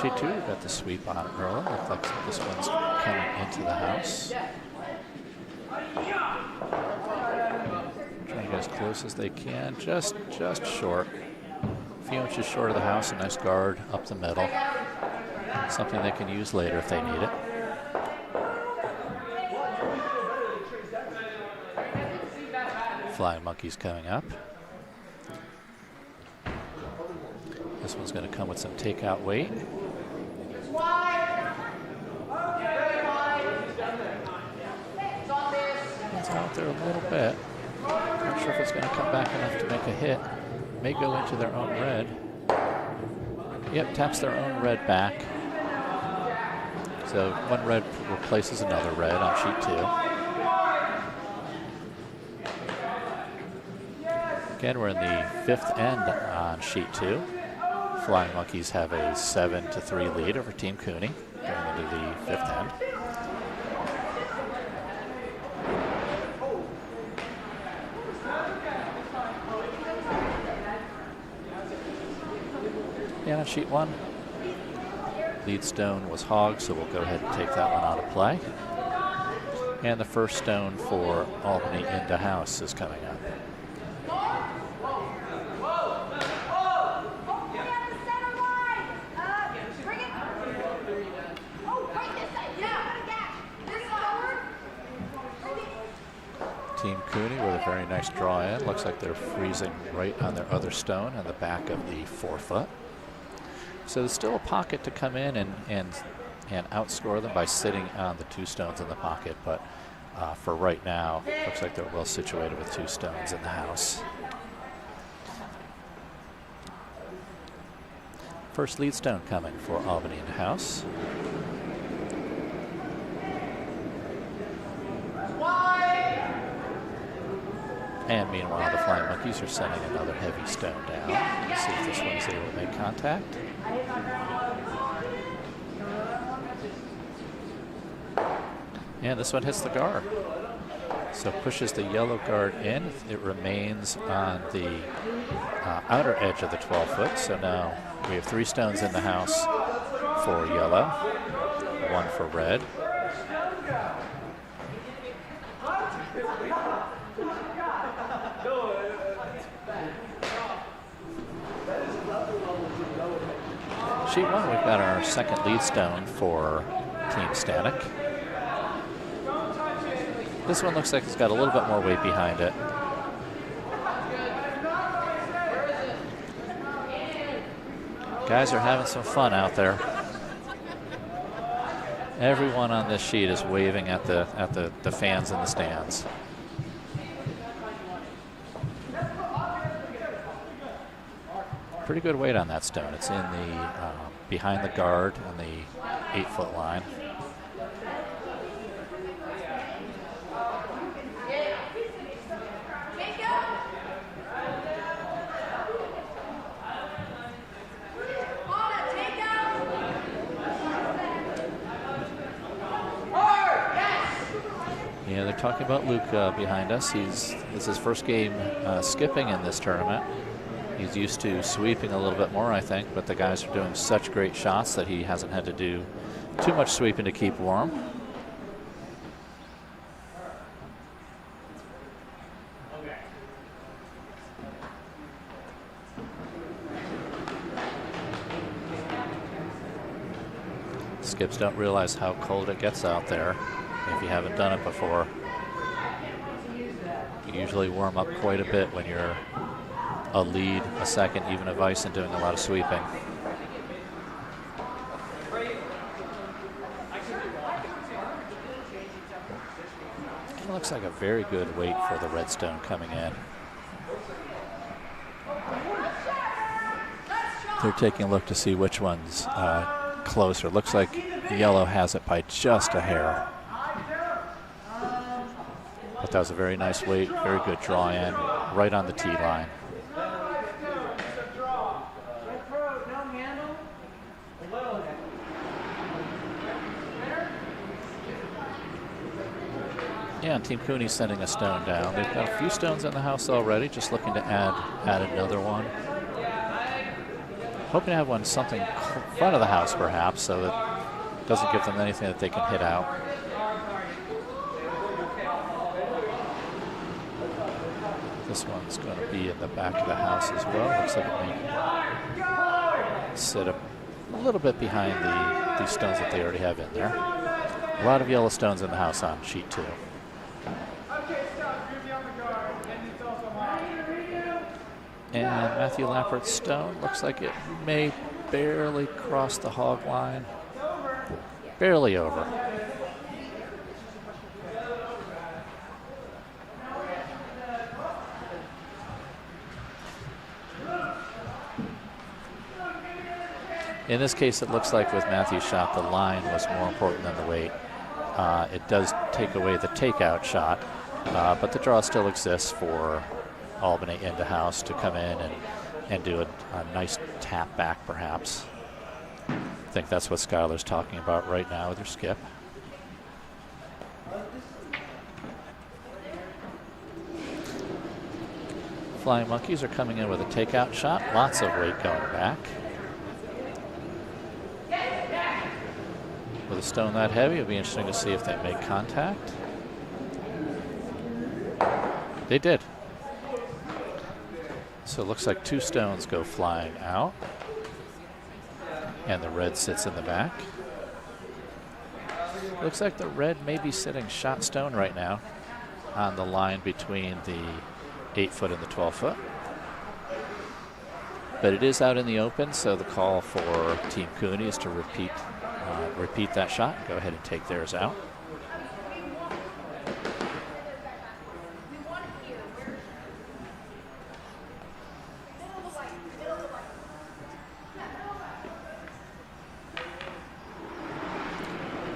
She too got the sweep on early. Looks like this one's coming into the house. Trying to get as close as they can, just short. A few inches short of the house, a nice guard up the middle. Something they can use later if they need it. Flying Monkey's coming up. This one's going to come with some takeout weight. It's out there a little bit. Not sure if it's going to come back enough to make a hit. May go into their own red. Yep, taps their own red back. So one red replaces another red on sheet 2. Again, we're in the 5th end on sheet 2. Flying Monkeys have a 7-3 lead over Team Cooney going into the 5th end. And on sheet 1, lead stone was hog, so we'll go ahead and take that one out of play. And the first stone for Albany into house is coming up. Team Cooney with a very nice draw in. Looks like they're freezing right on their other stone on the back of the 4-foot. So there's still a pocket to come in and outscore them by sitting on the 2 stones in the pocket, but for right now, looks like they're well situated with 2 stones in the house. First lead stone coming for Albany in the house. And meanwhile, the Flying Monkeys are sending another heavy stone down. Let's see if this one is able to make contact. And this one hits the guard. So pushes the yellow guard in. It remains on the outer edge of the 12-foot. So now we have 3 stones in the house for yellow, 1 for red. Sheet 1, we've got our second lead stone for Team Stanoch. This one looks like it's got a little bit more weight behind it. Guys are having some fun out there. Everyone on this sheet is waving at the fans in the stands. Pretty good weight on that stone. It's in the behind the guard on the 8-foot line. Yeah, they're talking about Luke behind us. It's his first game skipping in this tournament. He's used to sweeping a little bit more, I think, but the guys are doing such great shots that he hasn't had to do too much sweeping to keep warm. Skips don't realize how cold it gets out there if you haven't done it before. You usually warm up quite a bit when you're a lead, a second, even a vice, and doing a lot of sweeping. It looks like a very good weight for the redstone coming in. They're taking a look to see which one's closer. Looks like yellow has it by just a hair. But that was a very nice weight, very good draw in, right on the tee line. Yeah, and Team Cooney's sending a stone down. They've got a few stones in the house already, just looking to add another one. Hoping to have one something in front of the house, perhaps, so that it doesn't give them anything that they can hit out. This one's going to be in the back of the house as well. Looks like it may sit a little bit behind these stones that they already have in there. A lot of yellow stones in the house on sheet 2. And Matthew Lampert's stone looks like it may barely cross the hog line. Barely over. In this case, it looks like with Matthew's shot, the line was more important than the weight. It does take away the takeout shot, but the draw still exists for Albany into house to come in and do a nice tap back, perhaps. I think that's what Skylar's talking about right now with her skip. Flying Monkeys are coming in with a takeout shot. Lots of weight going back. With a stone that heavy, it'll be interesting to see if they make contact. They did. So it looks like 2 stones go flying out. And the red sits in the back. Looks like the red may be sitting shot stone right now on the line between the 8-foot and the 12-foot. But it is out in the open, so the call for Team Cooney is to repeat that shot and go ahead and take theirs out.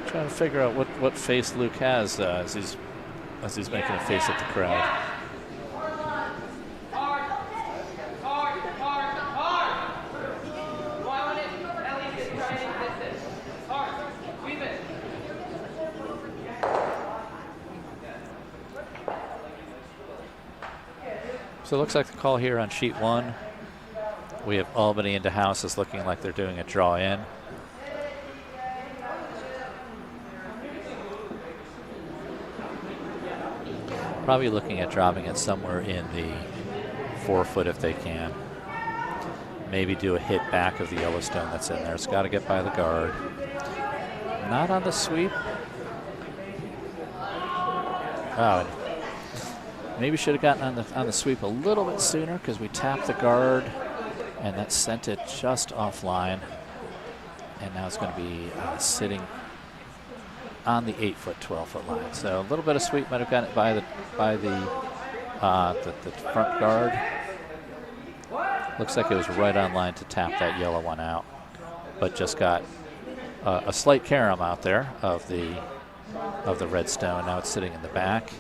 Trying to figure out what face Luke has as he's making a face at the crowd. So it looks like the call here on sheet 1. We have Albany into house is looking like they're doing a draw in. Probably looking at dropping it somewhere in the 4-foot if they can. Maybe do a hit back of the Yellowstone that's in there. It's got to get by the guard. Not on the sweep. Oh, maybe should have gotten on the sweep a little bit sooner because we tapped the guard and that sent it just offline. And now it's going to be sitting on the 8-foot, 12-foot line. So a little bit of sweep might have gotten it by the front guard. Looks like it was right on line to tap that yellow one out, but just got a slight carom out there of the red stone. Now it's sitting in the back,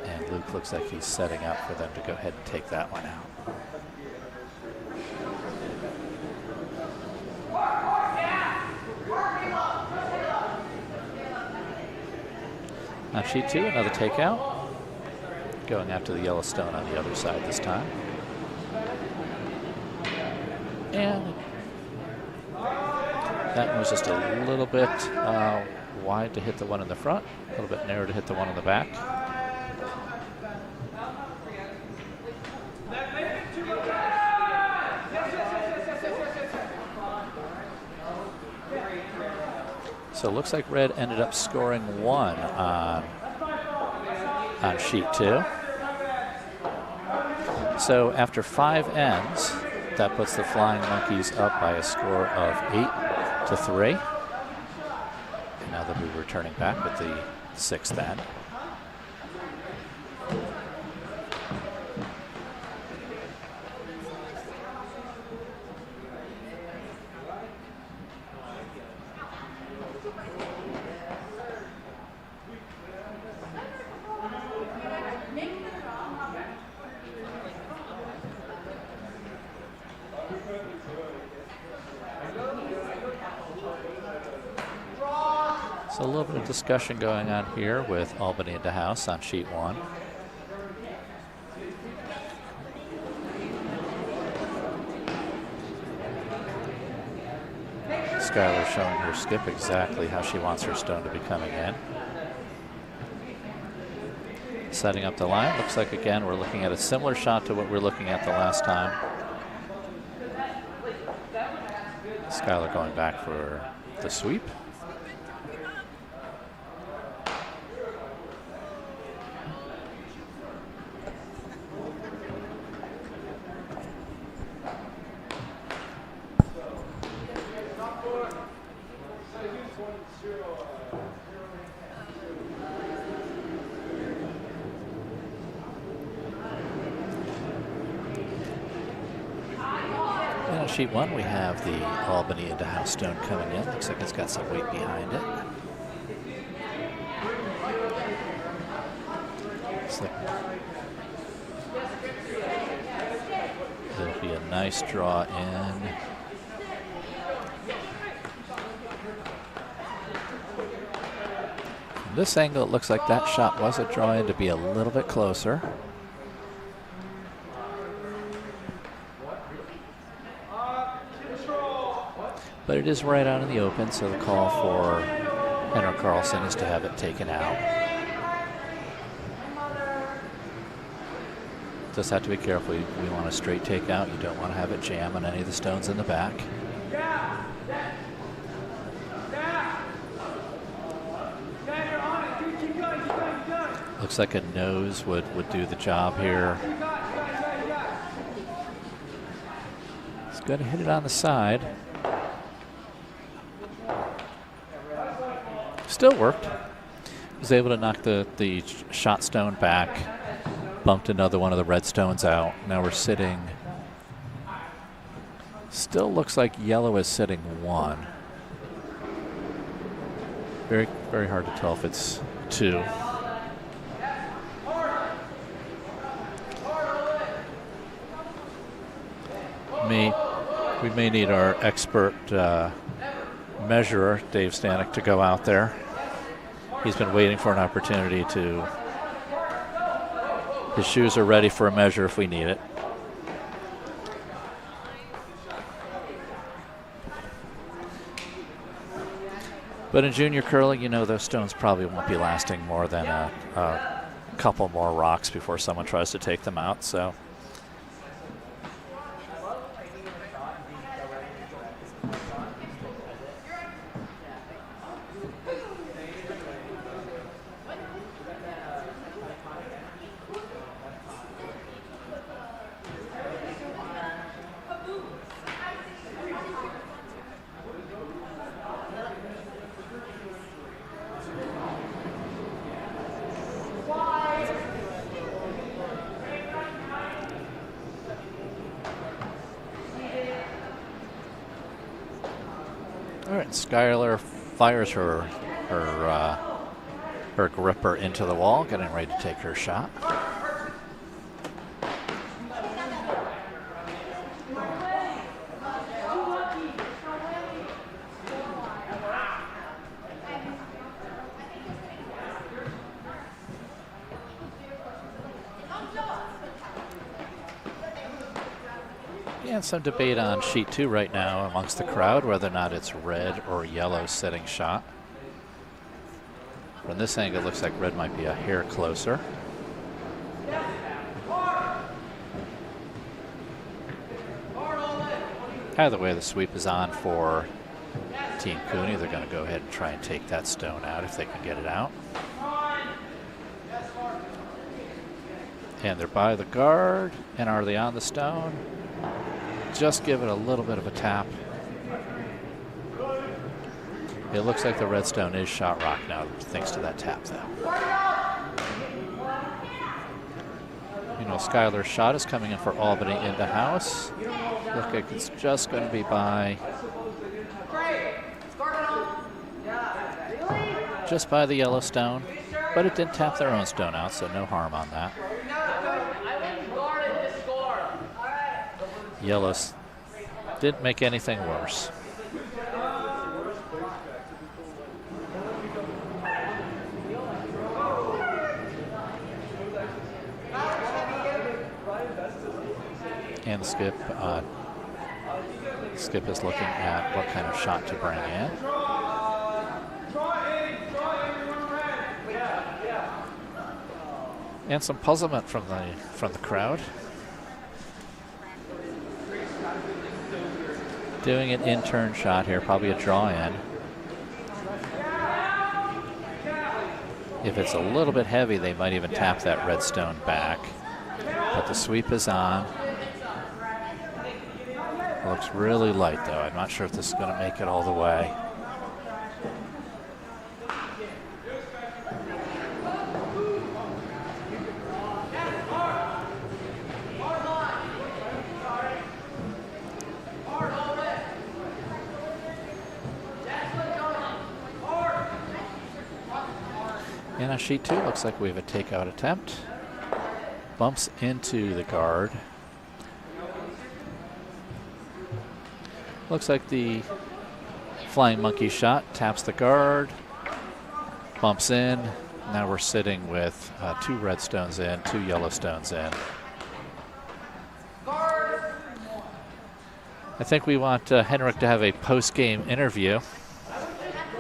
and Luke looks like he's setting up for them to go ahead and take that one out. On sheet 2, another takeout. Going after the yellow stone on the other side this time. And that one was just a little bit wide to hit the one in the front, a little bit narrow to hit the one in the back. So it looks like red ended up scoring 1 on sheet 2. So after 5 ends, that puts the Flying Monkeys up by a score of 8-3. And now they'll be returning back with the 6th end. So a little bit of discussion going on here with Albany in the house on sheet 1. Skylar showing her skip exactly how she wants her stone to be coming in. Setting up the line. Looks like, again, we're looking at a similar shot to what we were looking at the last time. Skylar going back for the sweep. Sheet 1, we have the Albany into house stone coming in. Looks like it's got some weight behind it. Looks like it'll be a nice draw in. From this angle, it looks like that shot was a draw in to be a little bit closer. But it is right out in the open, so the call for Henrik Carlson is to have it taken out. Just have to be careful. We want a straight takeout. You don't want to have it jam on any of the stones in the back. Looks like a nose would do the job here. He's going to hit it on the side. Still worked. Was able to knock the shot stone back. Bumped another one of the red stones out. Now we're sitting. Still looks like yellow is sitting 1. Very, very hard to tell if it's 2. We may need our expert measurer, Dave Stanoch, to go out there. He's been waiting for an opportunity to. His shoes are ready for a measure if we need it. But in junior curling, you know those stones probably won't be lasting more than a couple more rocks before someone tries to take them out. So. All right, Skylar fires her gripper into the wall, getting ready to take her shot. And some debate on sheet 2 right now amongst the crowd, whether or not it's red or yellow setting shot. From this angle, it looks like red might be a hair closer. Either way, the sweep is on for Team Cooney. They're going to go ahead and try and take that stone out if they can get it out. And they're by the guard. And are they on the stone? Just give it a little bit of a tap. It looks like the red stone is shot rock now, thanks to that tap, though. You know, Skylar's shot is coming in for Albany into house. Look like it's just going to be by just by the yellow stone, but it didn't tap their own stone out, so no harm on that. Yellows didn't make anything worse. And Skip is looking at what kind of shot to bring in. And some puzzlement from the crowd. Doing an in-turn shot here, probably a draw in. If it's a little bit heavy, they might even tap that red stone back. But the sweep is on. It looks really light, though. I'm not sure if this is going to make it all the way. And on sheet 2, looks like we have a takeout attempt. Bumps into the guard. Looks like the flying monkey shot taps the guard, bumps in. Now we're sitting with 2 red stones in, 2 yellow stones in. I think we want Henrik to have a post-game interview.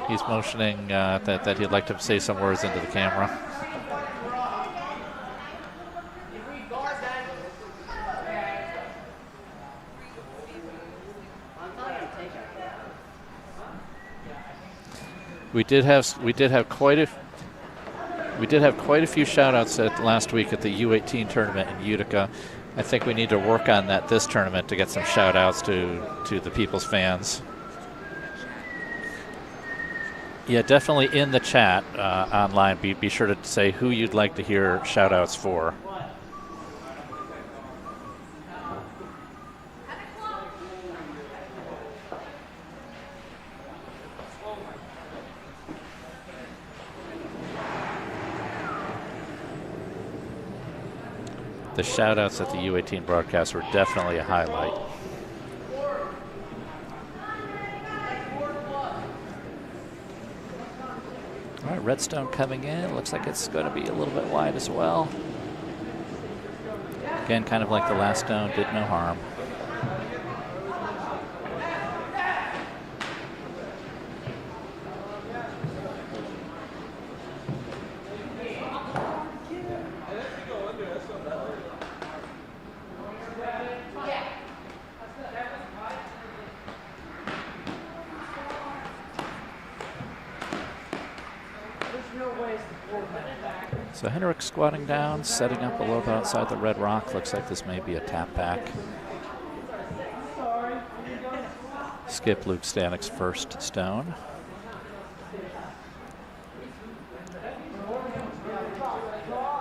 He's motioning that he'd like to say some words into the camera. We did have quite a few shout-outs last week at the U18 tournament in Utica. I think we need to work on that this tournament to get some shout-outs to the people's fans. Yeah, definitely in the chat online, be sure to say who you'd like to hear shout-outs for. The shout-outs at the U18 broadcast were definitely a highlight. All right, redstone coming in. Looks like it's going to be a little bit wide as well. Again, kind of like the last stone, did no harm. So Henrik squatting down, setting up a little bit outside the red rock. Looks like this may be a tap back. Skip Luke Stanoch's first stone.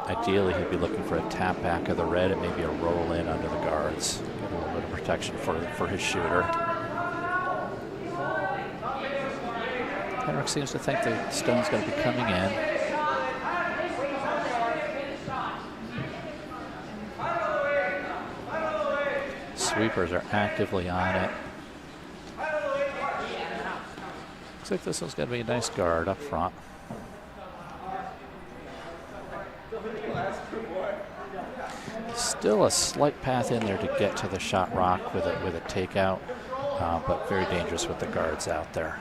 Ideally, he'd be looking for a tap back of the red and maybe a roll in under the guards. Get a little bit of protection for his shooter. Henrik seems to think the stone's going to be coming in. Sweepers are actively on it. Looks like this is going to be a nice guard up front. Still a slight path in there to get to the shot rock with a takeout, but very dangerous with the guards out there.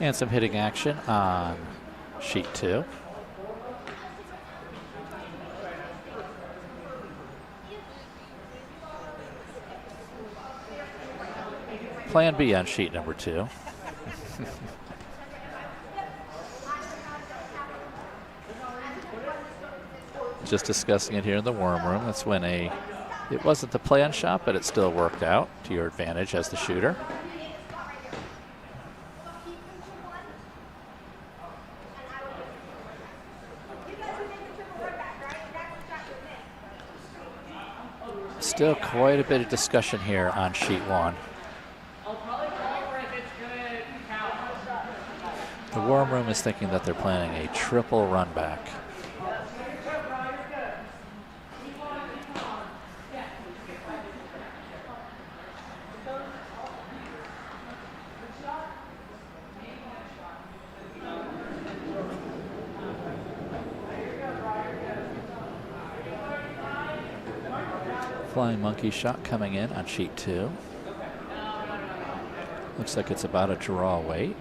And some hitting action on sheet 2. Plan B on sheet number 2. Just discussing it here in the worm room. That's when it wasn't the plan shot, but it still worked out to your advantage as the shooter. Still quite a bit of discussion here on sheet 1. The worm room is thinking that they're planning a triple run back. Flying monkey shot coming in on sheet 2. Looks like it's about a draw weight.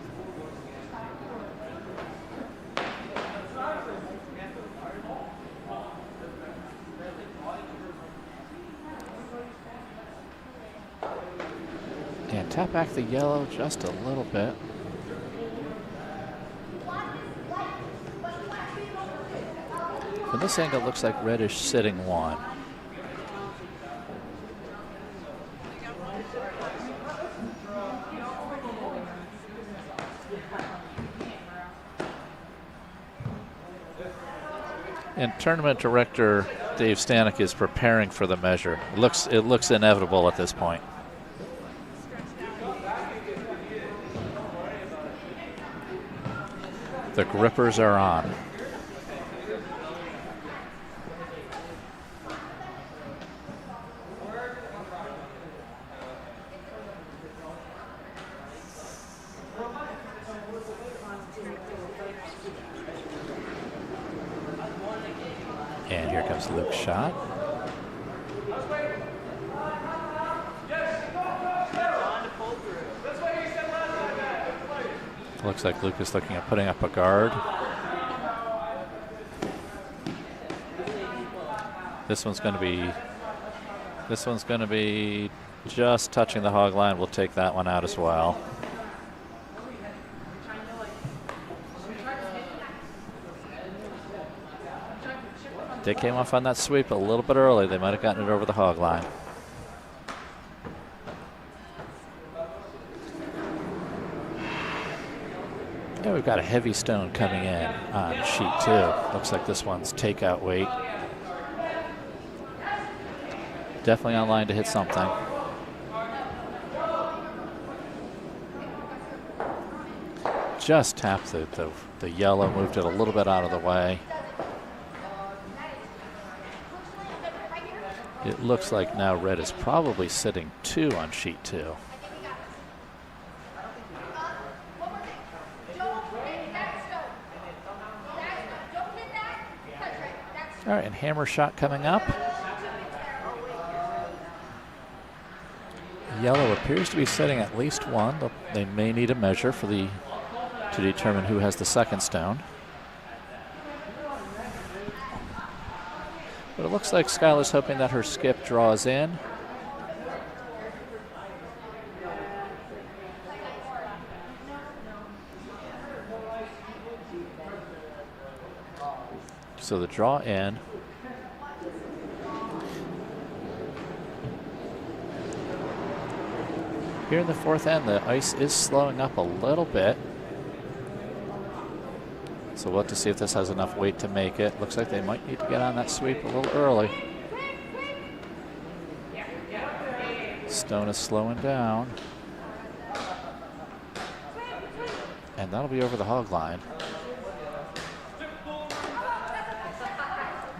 And tap back the yellow just a little bit. From this angle, it looks like red is sitting 1. And tournament director Dave Stanoch is preparing for the measure. It looks inevitable at this point. The grippers are on. And here comes Luke's shot. Looks like Luke is looking at putting up a guard. This one's going to be just touching the hog line. We'll take that one out as well. They came off on that sweep a little bit early. They might have gotten it over the hog line. And we've got a heavy stone coming in on sheet 2. Looks like this one's takeout weight. Definitely on line to hit something. Just tapped the yellow, moved it a little bit out of the way. It looks like now red is probably sitting 2 on sheet 2. All right, and hammer shot coming up. Yellow appears to be setting at least 1. They may need a measure to determine who has the second stone. But it looks like Skylar's hoping that her skip draws in. So the draw in. Here in the 4th end, the ice is slowing up a little bit. So we'll have to see if this has enough weight to make it. Looks like they might need to get on that sweep a little early. Stone is slowing down. And that'll be over the hog line.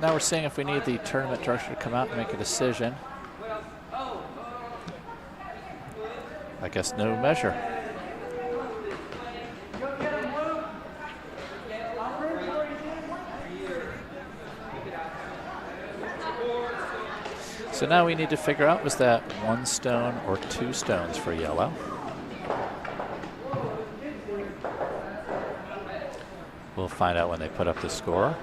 Now we're seeing if we need the tournament director to come out and make a decision. I guess no measure. So now we need to figure out, was that 1 stone or 2 stones for yellow? We'll find out when they put up the score.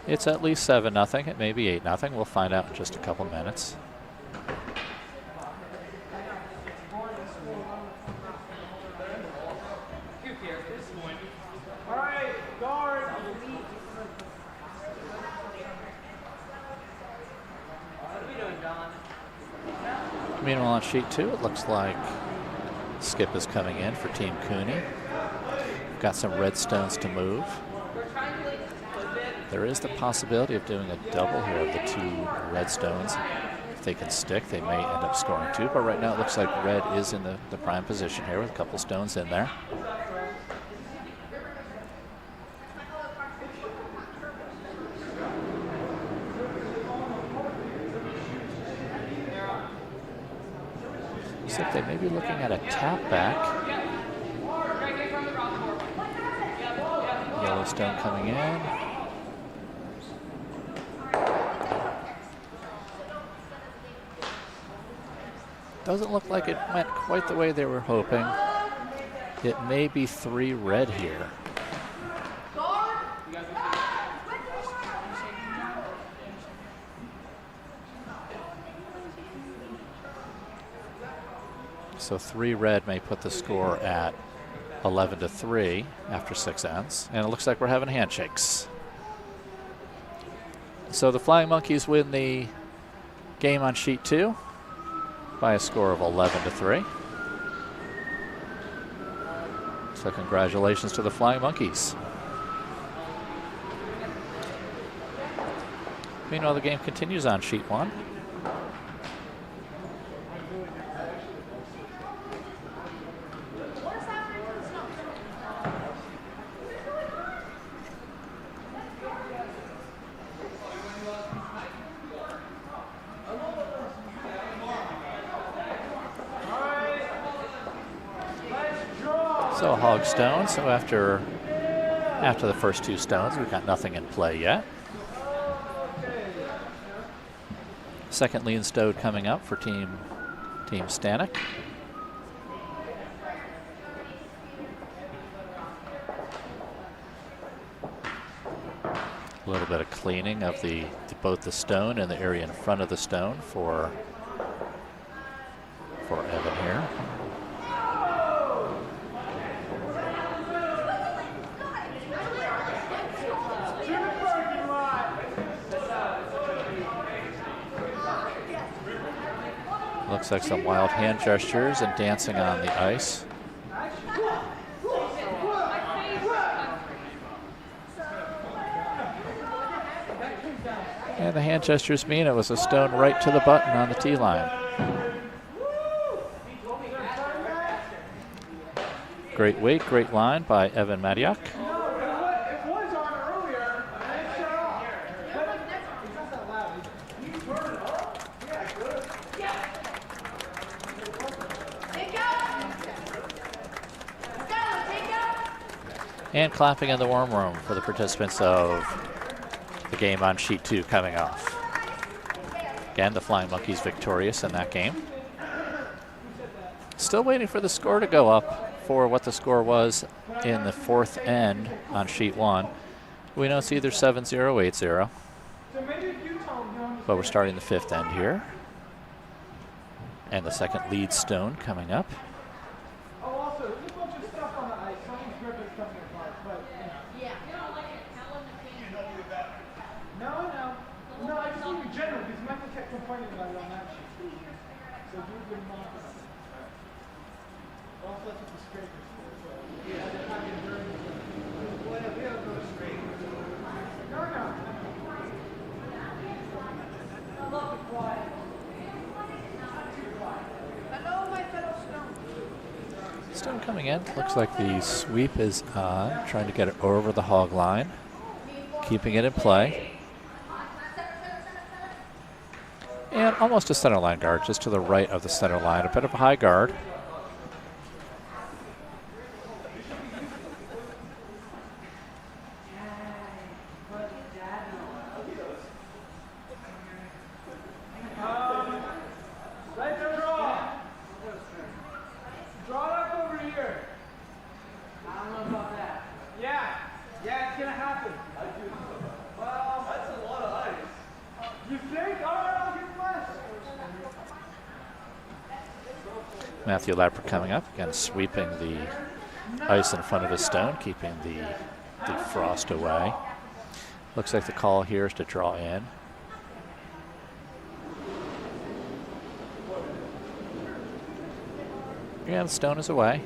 It's at least 7-0. It may be 8-0. We'll find out in just a couple minutes. All right, guard. Meanwhile, on sheet 2, it looks like skip is coming in for Team Cooney. Got some red stones to move. There is the possibility of doing a double here of the 2 red stones. If they can stick, they may end up scoring 2, but right now it looks like red is in the prime position here with a couple stones in there. Looks like they may be looking at a tap back. Yellow stone coming in. Doesn't look like it went quite the way they were hoping. It may be 3 red here. So 3 red may put the score at 11-3 after 6 ends. And it looks like we're having handshakes. So the Flying Monkeys win the game on sheet 2 by a score of 11-3. So congratulations to the Flying Monkeys. Meanwhile, the game continues on sheet 1. So a hog stone. So after the first 2 stones, we've got nothing in play yet. Second lean stone coming up for Team Stanoch. A little bit of cleaning of both the stone and the area in front of the stone for Evan here. Looks like some wild hand gestures and dancing on the ice. And the hand gestures mean it was a stone right to the button on the tee line. Great weight, great line by Evan Madiak. And clapping in the warm room for the participants of the game on sheet 2 coming off. Again, the Flying Monkeys victorious in that game. Still waiting for the score to go up for what the score was in the 4th end on sheet 1. We know it's either 7-0 or 8-0. But we're starting the 5th end here. And the second lead stone coming up. Stone coming in. Looks like the sweep is on, trying to get it over the hog line, keeping it in play. And almost a center line guard, just to the right of the center line. A bit of a high guard. Matthew Lapper coming up, again sweeping the ice in front of his stone, keeping the frost away. Looks like the call here is to draw in. Yeah, the stone is away.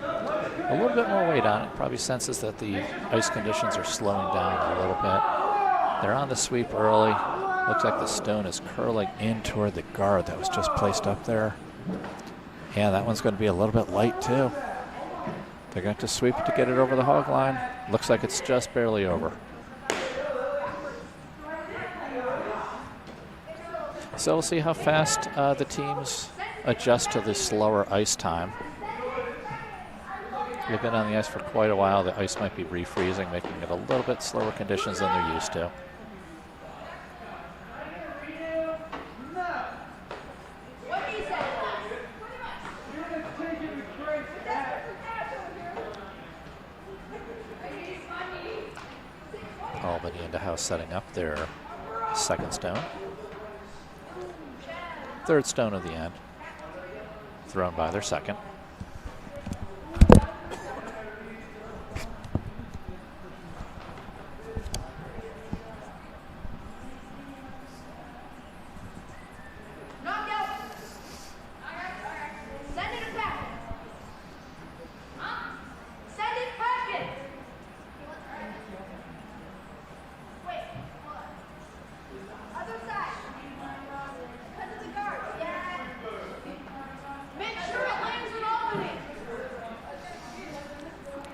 A little bit more weight on it. Probably senses that the ice conditions are slowing down a little bit. They're on the sweep early. Looks like the stone is curling in toward the guard that was just placed up there. Yeah, that one's going to be a little bit light too. They're going to sweep it to get it over the hog line. Looks like it's just barely over. So we'll see how fast the teams adjust to the slower ice time. They've been on the ice for quite a while. The ice might be refreezing, making it a little bit slower conditions than they're used to. Albany into house setting up their second stone. Third stone of the end, thrown by their second.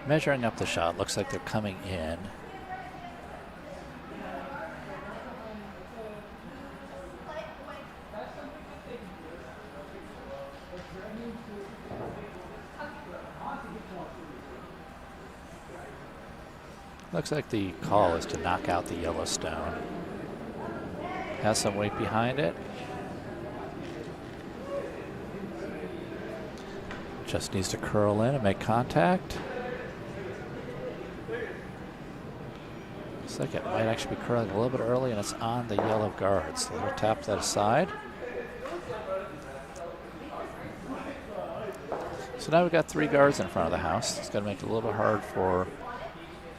Measuring up the shot, looks like they're coming in. Looks like the call is to knock out the yellow stone. Has some weight behind it. Just needs to curl in and make contact. Looks like it might actually be curling a little bit early, and it's on the yellow guard. So they'll tap that aside. So now we've got three guards in front of the house. It's going to make it a little bit hard for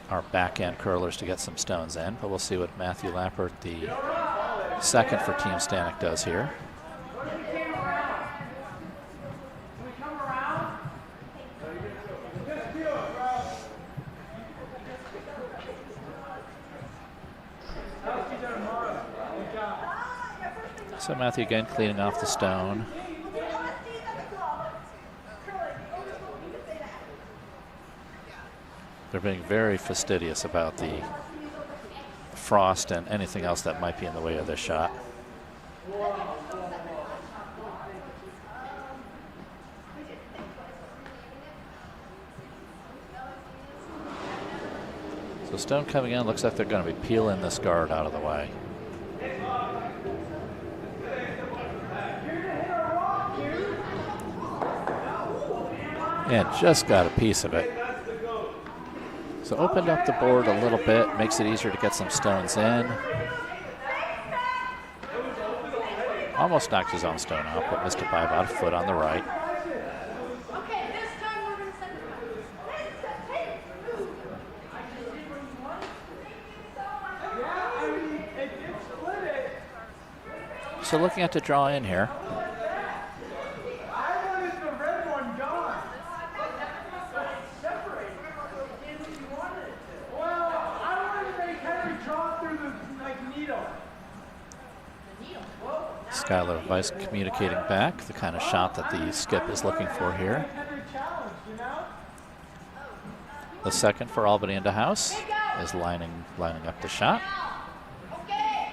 our back-end curlers to get some stones in, but we'll see what Matthew Lappert, the second for Team Stanoch, does here. So Matthew again cleaning off the stone. They're being very fastidious about the frost and anything else that might be in the way of this shot. So stone coming in, looks like they're going to be peeling this guard out of the way. And just got a piece of it. So opened up the board a little bit, makes it easier to get some stones in. Almost knocked his own stone out, but missed it by about a foot on the right. So looking at the draw in here. Skylar Weiss communicating back the kind of shot that the skip is looking for here. The second for Albany into house is lining up the shot. Okay.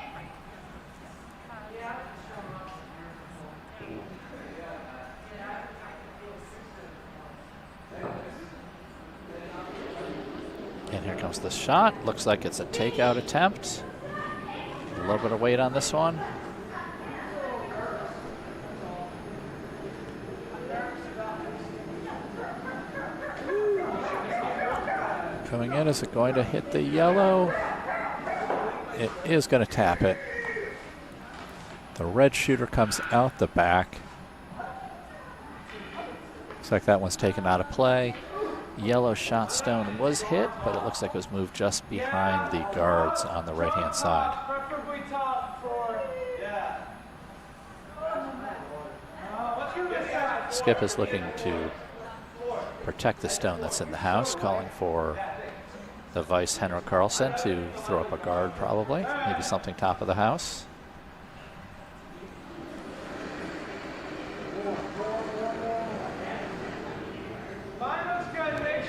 And here comes the shot. Looks like it's a takeout attempt. A little bit of weight on this one. Coming in, is it going to hit the yellow? It is going to tap it. The red shooter comes out the back. Looks like that one's taken out of play. Yellow shot stone was hit, but it looks like it was moved just behind the guards on the right-hand side. Preferably top for, yeah. What's your mistake? Skip is looking to protect the stone that's in the house, calling for the vice, Henrik Carlson, to throw up a guard probably. Maybe something top of the house.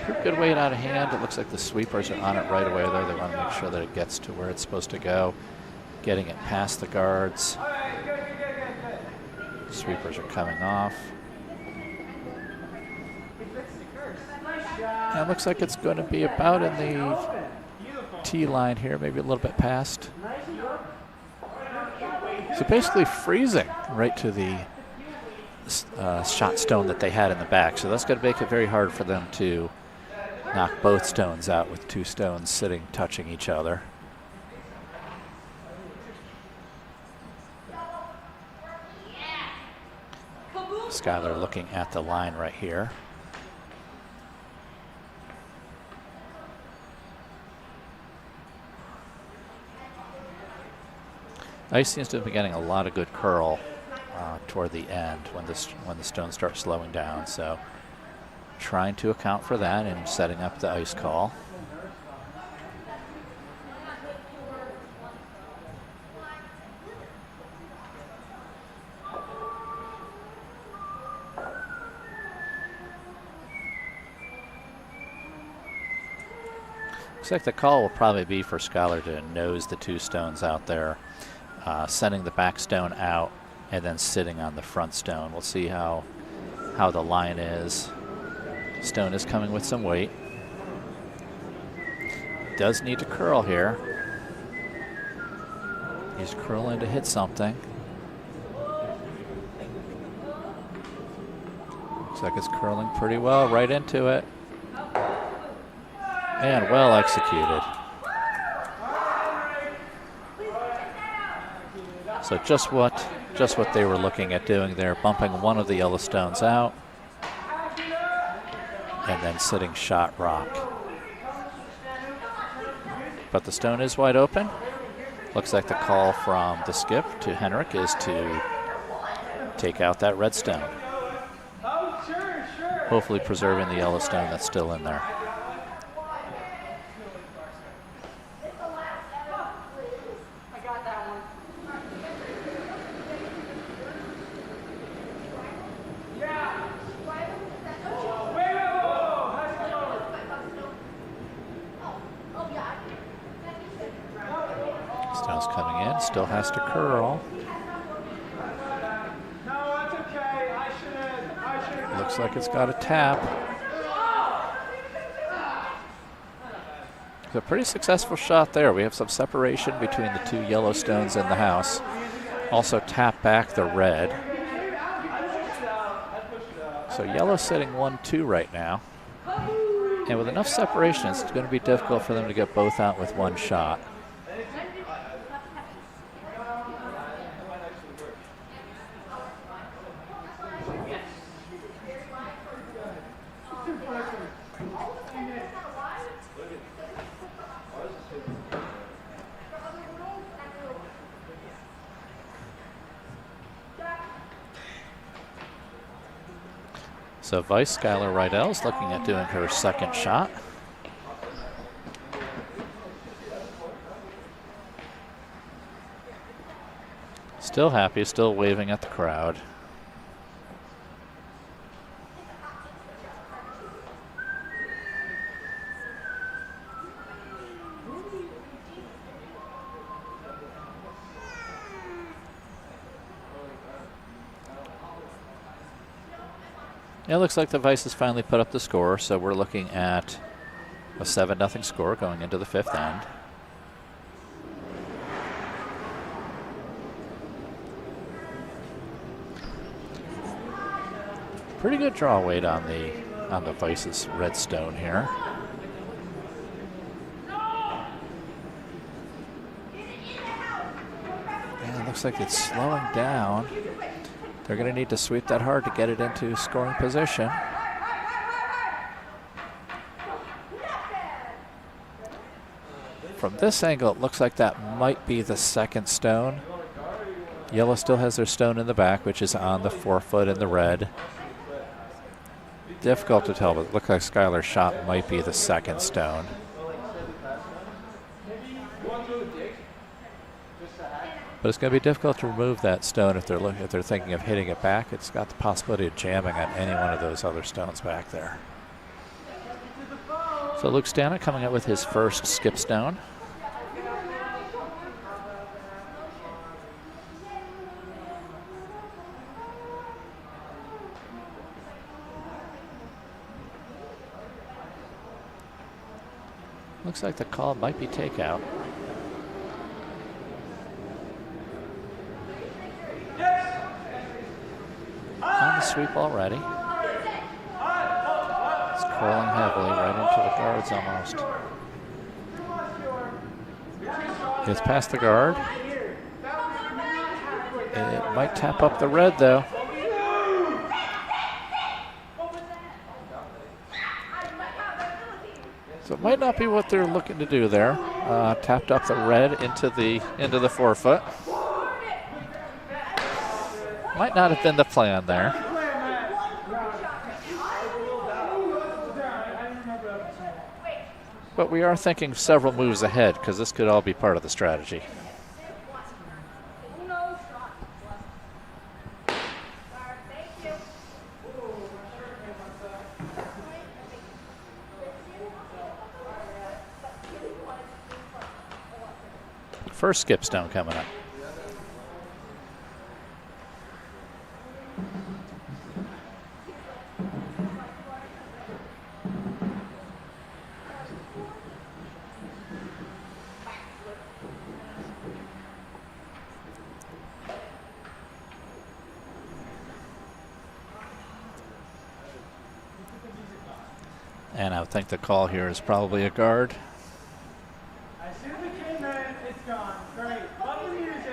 Pretty good weight out of hand. It looks like the sweepers are on it right away there. They want to make sure that it gets to where it's supposed to go. Getting it past the guards. Sweepers are coming off. And it looks like it's going to be about in the tee line here, maybe a little bit past. So basically freezing right to the shot stone that they had in the back. So that's going to make it very hard for them to knock both stones out with two stones sitting touching each other. Skylar looking at the line right here. Ice seems to be getting a lot of good curl toward the end when the stones start slowing down. So trying to account for that and setting up the ice call. Looks like the call will probably be for Skylar to nose the two stones out there, sending the back stone out and then sitting on the front stone. We'll see how the line is. Stone is coming with some weight. Does need to curl here. He's curling to hit something. Looks like it's curling pretty well right into it. And well executed. So just what they were looking at doing there, bumping one of the yellow stones out and then sitting shot rock. But the stone is wide open. Looks like the call from the skip to Henrik is to take out that red stone. Hopefully preserving the yellow stone that's still in there. Stone's coming in, still has to curl. No, that's okay. I should. Looks like it's got a tap. It's a pretty successful shot there. We have some separation between the two yellow stones in the house. Also tap back the red. So yellow sitting 1-2 right now. And with enough separation, it's going to be difficult for them to get both out with one shot. So Vice Skylar Rydell's looking at doing her second shot. Still happy, still waving at the crowd. It looks like the Vices finally put up the score, so we're looking at a 7-0 score going into the 5th end. Pretty good draw weight on the Vices red stone here. And it looks like it's slowing down. They're going to need to sweep that hard to get it into scoring position. From this angle, it looks like that might be the 2nd stone. Yellow still has their stone in the back, which is on the 4-foot in the red. Difficult to tell, but it looks like Skylar's shot might be the 2nd stone. But it's going to be difficult to remove that stone if they're thinking of hitting it back. It's got the possibility of jamming on any one of those other stones back there. So Luke Stanoch coming up with his first skip stone. Looks like the call might be takeout. On the sweep already. It's curling heavily right into the guards almost. Gets past the guard. It might tap up the red though. So it might not be what they're looking to do there. Tapped up the red into the 4-foot. Might not have been the plan there. But we are thinking several moves ahead because this could all be part of the strategy. First skip stone coming up. And I would think the call here is probably a guard. As soon as it came in, it's gone. Great. Love the music.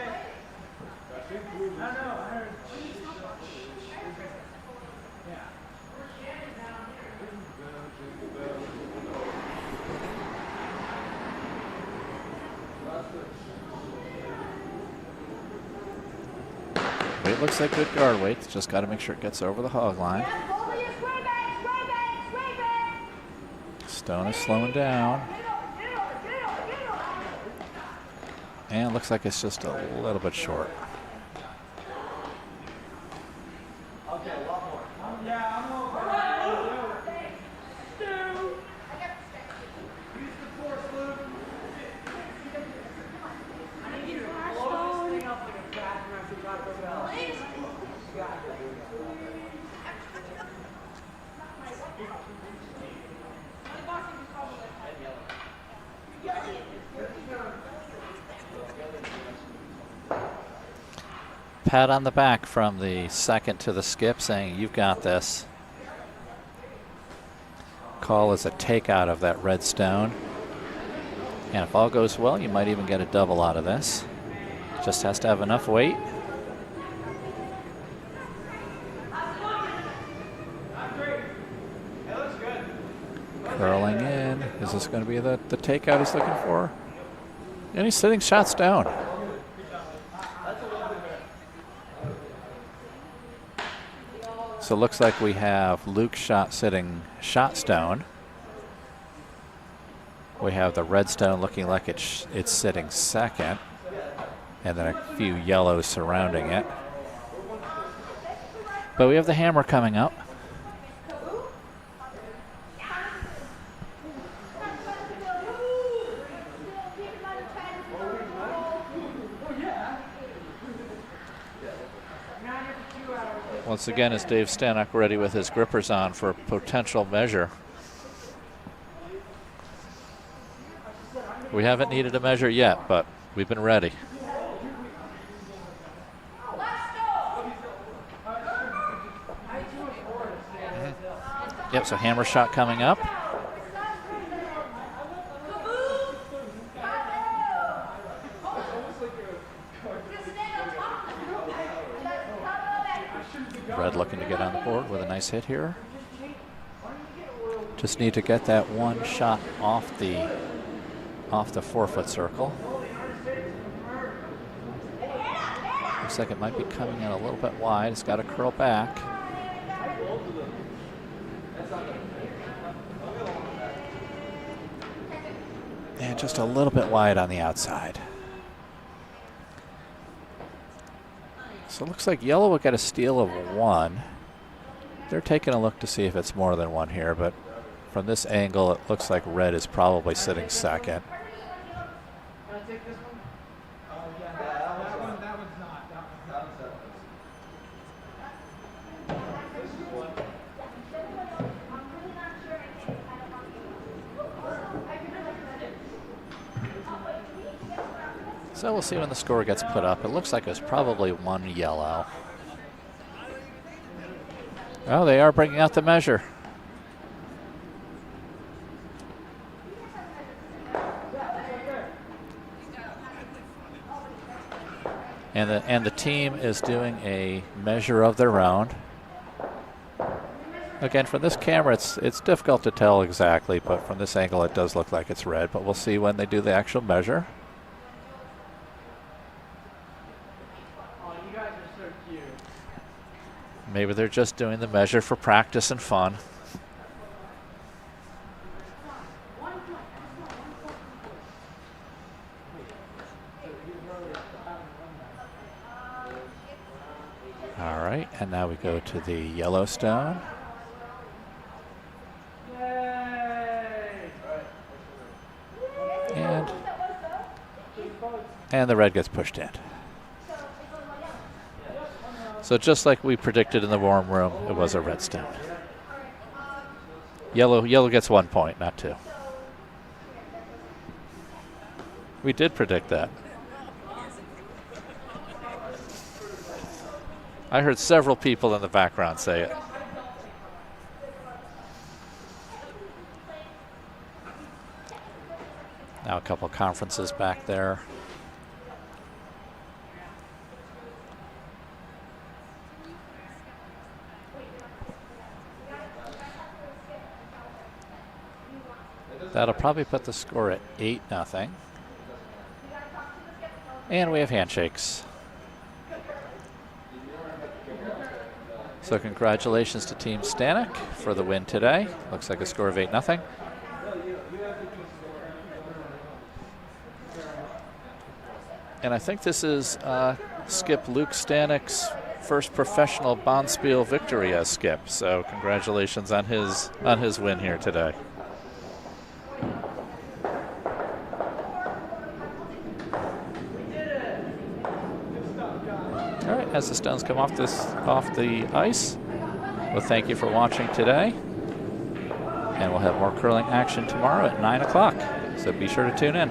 I know. I heard. Yeah. It looks like good guard weight. Just got to make sure it gets over the hog line. Stone is slowing down. And looks like it's just a little bit short. Pat on the back from the 2nd to the skip saying, "You've got this." Call is a takeout of that red stone. And if all goes well, you might even get a double out of this. Just has to have enough weight. Curling in. Is this going to be the takeout he's looking for? And he's sitting shots down. So it looks like we have Luke shot sitting shot stone. We have the red stone looking like it's sitting 2nd. And then a few yellows surrounding it. But we have the hammer coming up. Well, Once again, is Dave Stanoch ready with his grippers on for a potential measure. We haven't needed a measure yet, but we've been ready. Yep, so hammer shot coming up. Red looking to get on the board with a nice hit here. Just need to get that one shot off the 4-foot circle. Looks like it might be coming in a little bit wide. It's got to curl back. And just a little bit wide on the outside. So it looks like yellow will get a steal of 1. They're taking a look to see if it's more than 1 here, but from this angle, it looks like red is probably sitting second. So we'll see when the score gets put up. It looks like it's probably 1 yellow. Oh, they are bringing out the measure. And the team is doing a measure of their own. Again, from this camera, it's difficult to tell exactly, but from this angle, it does look like it's red. But we'll see when they do the actual measure. Maybe they're just doing the measure for practice and fun. All right, and now we go to the Yellowstone. And the red gets pushed in. So just like we predicted in the warm room, it was a red stone. Yellow gets 1 point, not 2. We did predict that. I heard several people in the background say it. Now a couple conferences back there. That'll probably put the score at 8-0. And we have handshakes. So congratulations to Team Stanoch for the win today. Looks like a score of 8-0. And I think this is Skip Luke Stanoch's first professional Bonspiel victory as Skip. So congratulations on his win here today. All right, as the stones come off the ice, well, thank you for watching today. And we'll have more curling action tomorrow at 9 o'clock. So be sure to tune in.